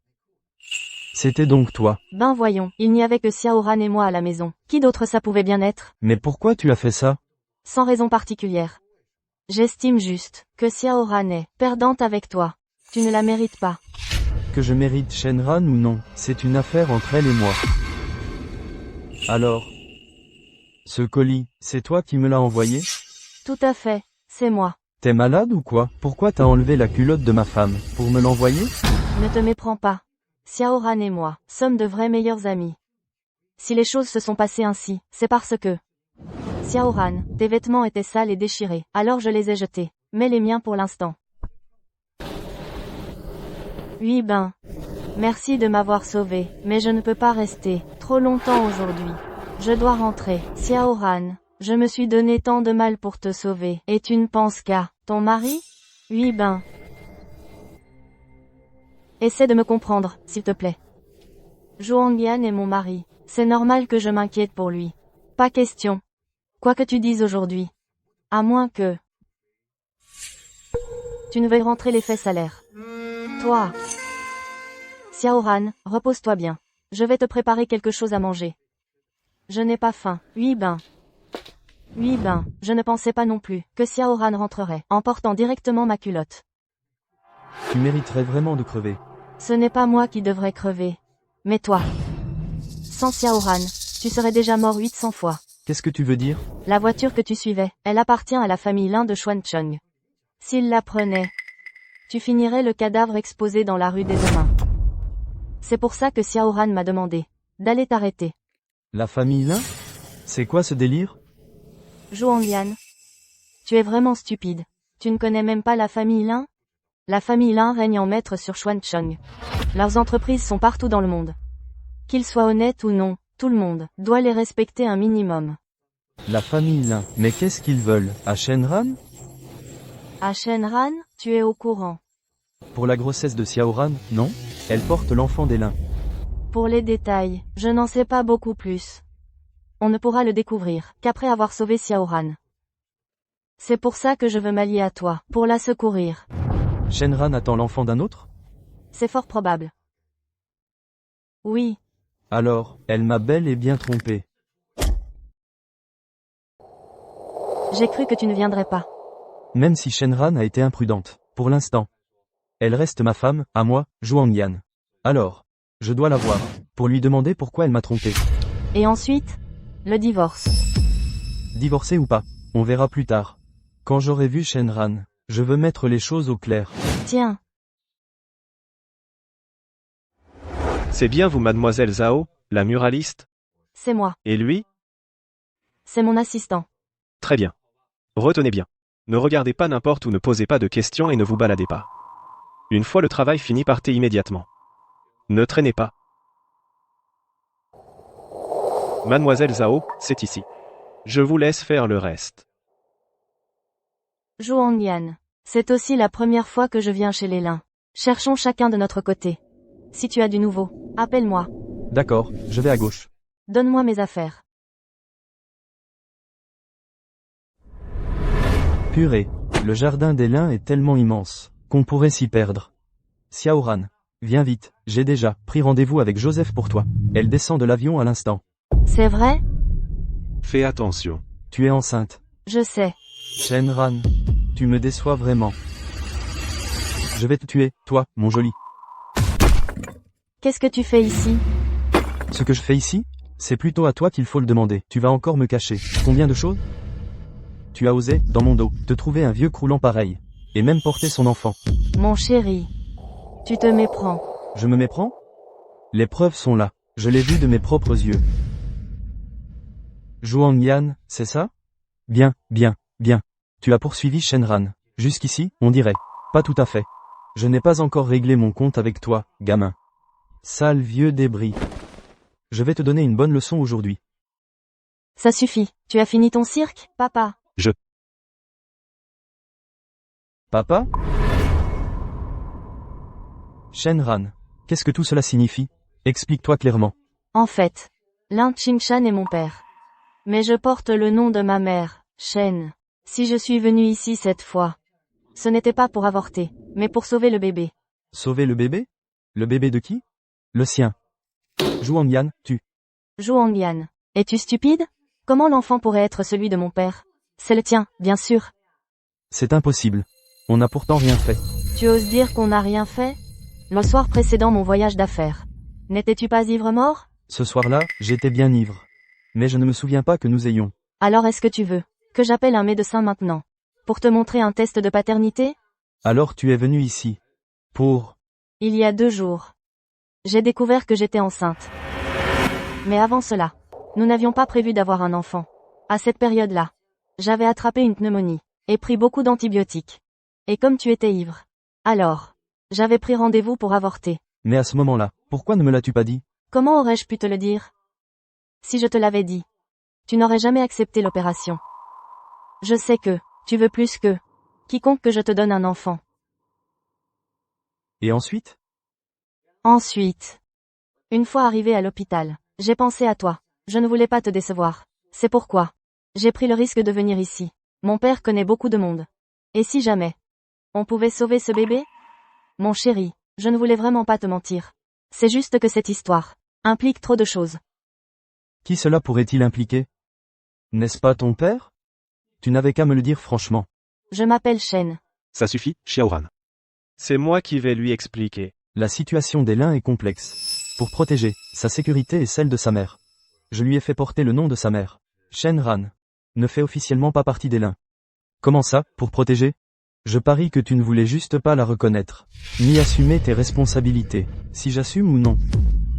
C'était donc toi. Ben voyons, il n'y avait que Xiaoran et moi à la maison. Qui d'autre ça pouvait bien être? Mais pourquoi tu as fait ça? Sans raison particulière. J'estime juste que Xiaoran est perdante avec toi. Tu ne la mérites pas. Que je mérite Shenran ou non, c'est une affaire entre elle et moi. Alors, ce colis, c'est toi qui me l'as envoyé? Tout à fait, c'est moi. T'es malade ou quoi? Pourquoi t'as enlevé la culotte de ma femme? Pour me l'envoyer? Ne te méprends pas. Xiaoran et moi sommes de vrais meilleurs amis. Si les choses se sont passées ainsi, c'est parce que... Xiaoran, tes vêtements étaient sales et déchirés, alors je les ai jetés. Mais les miens pour l'instant. Oui ben. Merci de m'avoir sauvé, mais je ne peux pas rester trop longtemps aujourd'hui. Je dois rentrer. Xiaoran, je me suis donné tant de mal pour te sauver, et tu ne penses qu'à ton mari? Oui ben. Essaie de me comprendre, s'il te plaît. Zhuangyan est mon mari. C'est normal que je m'inquiète pour lui. Pas question. Quoi que tu dises aujourd'hui. À moins que... tu ne veuilles rentrer les fesses à l'air. Toi. Xiaoran, repose-toi bien. Je vais te préparer quelque chose à manger. Je n'ai pas faim. Oui ben. Oui ben, je ne pensais pas non plus que Xiaoran rentrerait en portant directement ma culotte. Tu mériterais vraiment de crever. Ce n'est pas moi qui devrais crever. Mais toi. Sans Xiaoran, tu serais déjà mort 800 fois. Qu'est-ce que tu veux dire? La voiture que tu suivais, elle appartient à la famille Lin de Xuancheng. S'il la prenait, tu finirais le cadavre exposé dans la rue des humains. C'est pour ça que Xiaoran m'a demandé d'aller t'arrêter. La famille Lin? C'est quoi ce délire? Zhuangyan, tu es vraiment stupide. Tu ne connais même pas la famille Lin? La famille Lin règne en maître sur Xuancheng. Leurs entreprises sont partout dans le monde. Qu'ils soient honnêtes ou non, tout le monde doit les respecter un minimum. La famille Lin. Mais qu'est-ce qu'ils veulent? À Shenran? À Shenran, tu es au courant. Pour la grossesse de Xiaoran, non? Elle porte l'enfant des Lin. Pour les détails, je n'en sais pas beaucoup plus. On ne pourra le découvrir qu'après avoir sauvé Xiaoran. C'est pour ça que je veux m'allier à toi, pour la secourir. Shenran attend l'enfant d'un autre? C'est fort probable. Oui. Alors, elle m'a bel et bien trompé. J'ai cru que tu ne viendrais pas. Même si Shenran a été imprudente, pour l'instant. Elle reste ma femme, à moi, Zhuangyan. Alors, je dois la voir, pour lui demander pourquoi elle m'a trompé. Et ensuite, le divorce. Divorcé ou pas, on verra plus tard. Quand j'aurai vu Shenran, je veux mettre les choses au clair. Tiens. C'est bien vous, mademoiselle Zhao, la muraliste? C'est moi. Et lui? C'est mon assistant. Très bien. Retenez bien. Ne regardez pas n'importe où, ne posez pas de questions et ne vous baladez pas. Une fois le travail fini, partez immédiatement. Ne traînez pas. Mademoiselle Zhao, c'est ici. Je vous laisse faire le reste. Zhuangyan. C'est aussi la première fois que je viens chez les Lin. Cherchons chacun de notre côté. Si tu as du nouveau, appelle-moi. D'accord, je vais à gauche. Donne-moi mes affaires. Purée, le jardin des Lin est tellement immense, qu'on pourrait s'y perdre. Xiaoran, Viens vite, j'ai déjà pris rendez-vous avec Joseph pour toi. Elle descend de l'avion à l'instant. C'est vrai? Fais attention. Tu es enceinte. Je sais. Shenran, tu me déçois vraiment. Je vais te tuer, toi, mon joli. Qu'est-ce que tu fais ici? Ce que je fais ici, c'est plutôt à toi qu'il faut le demander. Tu vas encore me cacher. Combien de choses? Tu as osé, dans mon dos, te trouver un vieux croulant pareil. Et même porter son enfant. Mon chéri. Tu te méprends. Je me méprends? Les preuves sont là. Je l'ai vu de mes propres yeux. Zhuang Yan, c'est ça? Bien, bien, bien. Tu as poursuivi Shenran. Jusqu'ici, on dirait. Pas tout à fait. Je n'ai pas encore réglé mon compte avec toi, gamin. Sale vieux débris. Je vais te donner une bonne leçon aujourd'hui. Ça suffit. Tu as fini ton cirque, papa? Papa? Shenran, qu'est-ce que tout cela signifie? Explique-toi clairement. En fait, Lin Qingshan est mon père. Mais je porte le nom de ma mère, Shen. Si je suis venue ici cette fois, ce n'était pas pour avorter, mais pour sauver le bébé. Sauver le bébé? Le bébé de qui? Le sien. Zhuang Yan, tu. Zhuang Yan, es-tu stupide? Comment l'enfant pourrait être celui de mon père? C'est le tien, bien sûr. C'est impossible. On n'a pourtant rien fait. Tu oses dire qu'on n'a rien fait? Le soir précédent mon voyage d'affaires. N'étais-tu pas ivre-mort? Ce soir-là, j'étais bien ivre. Mais je ne me souviens pas que nous ayons. Alors est-ce que tu veux que j'appelle un médecin maintenant? Pour te montrer un test de paternité? Alors tu es venu ici. Pour... Il y a 2 jours. J'ai découvert que j'étais enceinte. Mais avant cela, nous n'avions pas prévu d'avoir un enfant. À cette période-là, j'avais attrapé une pneumonie, et pris beaucoup d'antibiotiques. Et comme tu étais ivre, alors, j'avais pris rendez-vous pour avorter. Mais à ce moment-là, pourquoi ne me l'as-tu pas dit? Comment aurais-je pu te le dire? Si je te l'avais dit, tu n'aurais jamais accepté l'opération. Je sais que, tu veux plus que quiconque que je te donne un enfant. Et ensuite? Ensuite, une fois arrivé à l'hôpital, j'ai pensé à toi. Je ne voulais pas te décevoir. C'est pourquoi j'ai pris le risque de venir ici. Mon père connaît beaucoup de monde. Et si jamais on pouvait sauver ce bébé? Mon chéri, je ne voulais vraiment pas te mentir. C'est juste que cette histoire implique trop de choses. Qui cela pourrait-il impliquer? N'est-ce pas ton père? Tu n'avais qu'à me le dire franchement. Je m'appelle Shen. Ça suffit, Xiaoran. C'est moi qui vais lui expliquer. La situation des Lin est complexe. Pour protéger sa sécurité et celle de sa mère, je lui ai fait porter le nom de sa mère. Shenran ne fait officiellement pas partie des Lin. Comment ça, pour protéger? Je parie que tu ne voulais juste pas la reconnaître, ni assumer tes responsabilités, si j'assume ou non.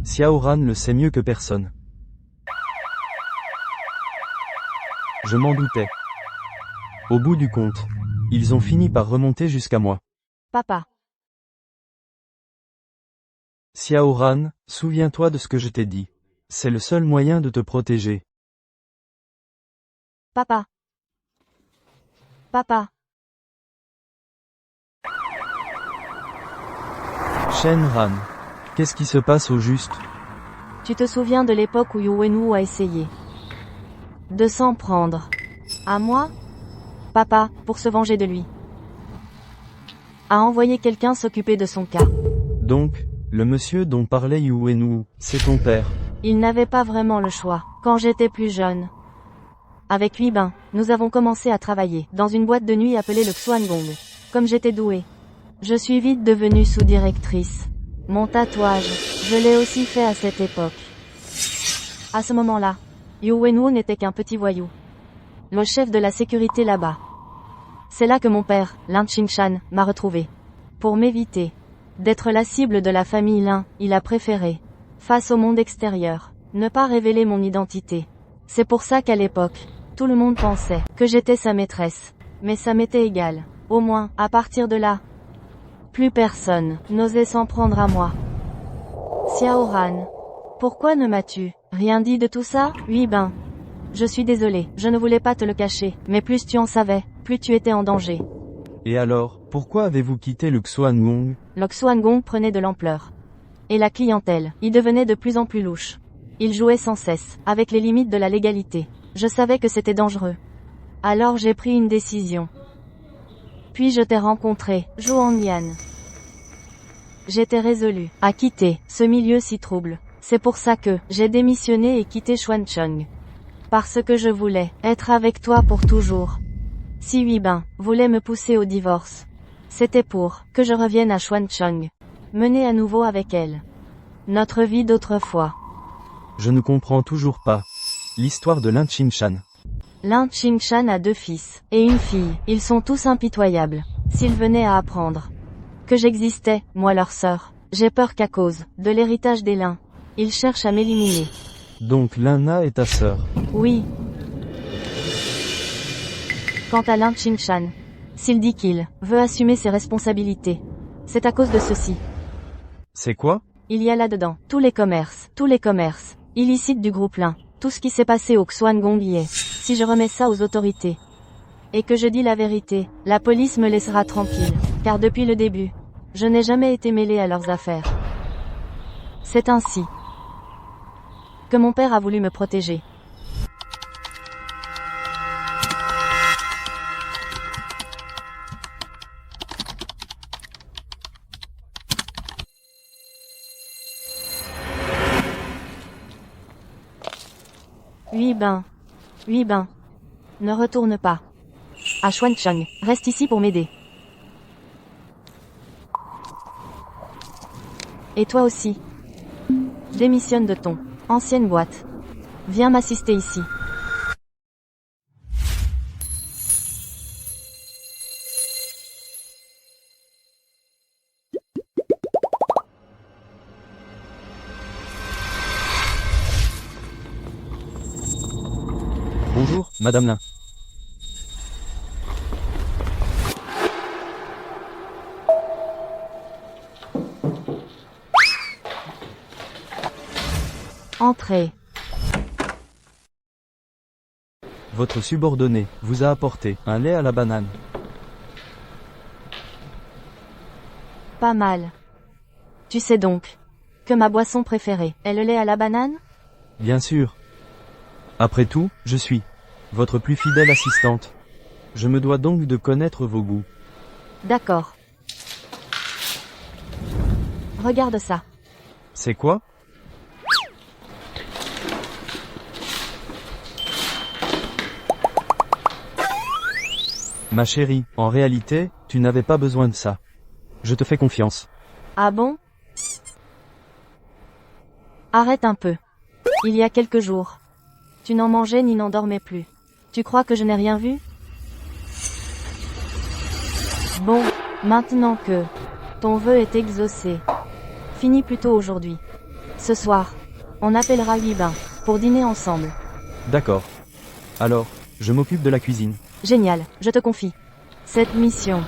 Xiaoran le sait mieux que personne. Je m'en doutais. Au bout du compte, ils ont fini par remonter jusqu'à moi. Papa. Xiaoran, souviens-toi de ce que je t'ai dit. C'est le seul moyen de te protéger. Papa. Papa. Shenran, qu'est-ce qui se passe au juste? Tu te souviens de l'époque où Yu Wenwu a essayé de s'en prendre à moi? Papa, pour se venger de lui, a envoyé quelqu'un s'occuper de son cas. Donc, le monsieur dont parlait Yu Wenwu, c'est ton père. Il n'avait pas vraiment le choix. Quand j'étais plus jeune, avec Huibin, nous avons commencé à travailler dans une boîte de nuit appelée le Xuan Gong. Comme j'étais douée, je suis vite devenue sous-directrice. Mon tatouage, je l'ai aussi fait à cette époque. À ce moment-là, Yu Wenwu n'était qu'un petit voyou. Le chef de la sécurité là-bas. C'est là que mon père, Lin Qingshan, m'a retrouvé. Pour m'éviter d'être la cible de la famille Lin, il a préféré, face au monde extérieur, ne pas révéler mon identité. C'est pour ça qu'à l'époque, tout le monde pensait que j'étais sa maîtresse. Mais ça m'était égal. Au moins, à partir de là, plus personne n'osait s'en prendre à moi. Xiaoran, pourquoi ne m'as-tu rien dit de tout ça? Oui ben, je suis désolée, je ne voulais pas te le cacher, mais plus tu en savais, plus tu étais en danger. Et alors, pourquoi avez-vous quitté le Xuan Gong? Le Xuan Gong prenait de l'ampleur. Et la clientèle y devenait de plus en plus louche. Il jouait sans cesse avec les limites de la légalité. Je savais que c'était dangereux. Alors j'ai pris une décision. Puis je t'ai rencontré, Zhuang Yan. J'étais résolue à quitter ce milieu si trouble. C'est pour ça que j'ai démissionné et quitté Xuancheng. Parce que je voulais être avec toi pour toujours. Si Huibin voulait me pousser au divorce, c'était pour que je revienne à Xuancheng, mener à nouveau avec elle notre vie d'autrefois. Je ne comprends toujours pas. L'histoire de Lin Qingshan. Lin Qingshan a 2 fils et une fille. Ils sont tous impitoyables. S'ils venaient à apprendre que j'existais, moi leur sœur, j'ai peur qu'à cause de l'héritage des Lin, ils cherchent à m'éliminer. Donc Lina est ta sœur. Oui. Quant à Lin Qingshan, s'il dit qu'il veut assumer ses responsabilités, c'est à cause de ceci. C'est quoi? Il y a là-dedans tous les commerces illicites du groupe Lin, tout ce qui s'est passé au Xuan Gongye. Si je remets ça aux autorités et que je dis la vérité, la police me laissera tranquille, car depuis le début, je n'ai jamais été mêlé à leurs affaires. C'est ainsi que mon père a voulu me protéger. Huibin, ne retourne pas à Xuancheng, reste ici pour m'aider. Et toi aussi. Démissionne de ton ancienne boîte. Viens m'assister ici. Bonjour, Madame Lin. Entrez. Votre subordonné vous a apporté un lait à la banane. Pas mal. Tu sais donc que ma boisson préférée est le lait à la banane? Bien sûr. Après tout, je suis votre plus fidèle assistante. Je me dois donc de connaître vos goûts. D'accord. Regarde ça. C'est quoi? Ma chérie, en réalité, tu n'avais pas besoin de ça. Je te fais confiance. Ah bon? Arrête un peu. Il y a quelques jours, tu n'en mangeais ni n'en dormais plus. Tu crois que je n'ai rien vu? Bon, maintenant que ton vœu est exaucé, finis plutôt aujourd'hui. Ce soir, on appellera Huibin pour dîner ensemble. D'accord. Alors, je m'occupe de la cuisine. Génial, je te confie. Cette mission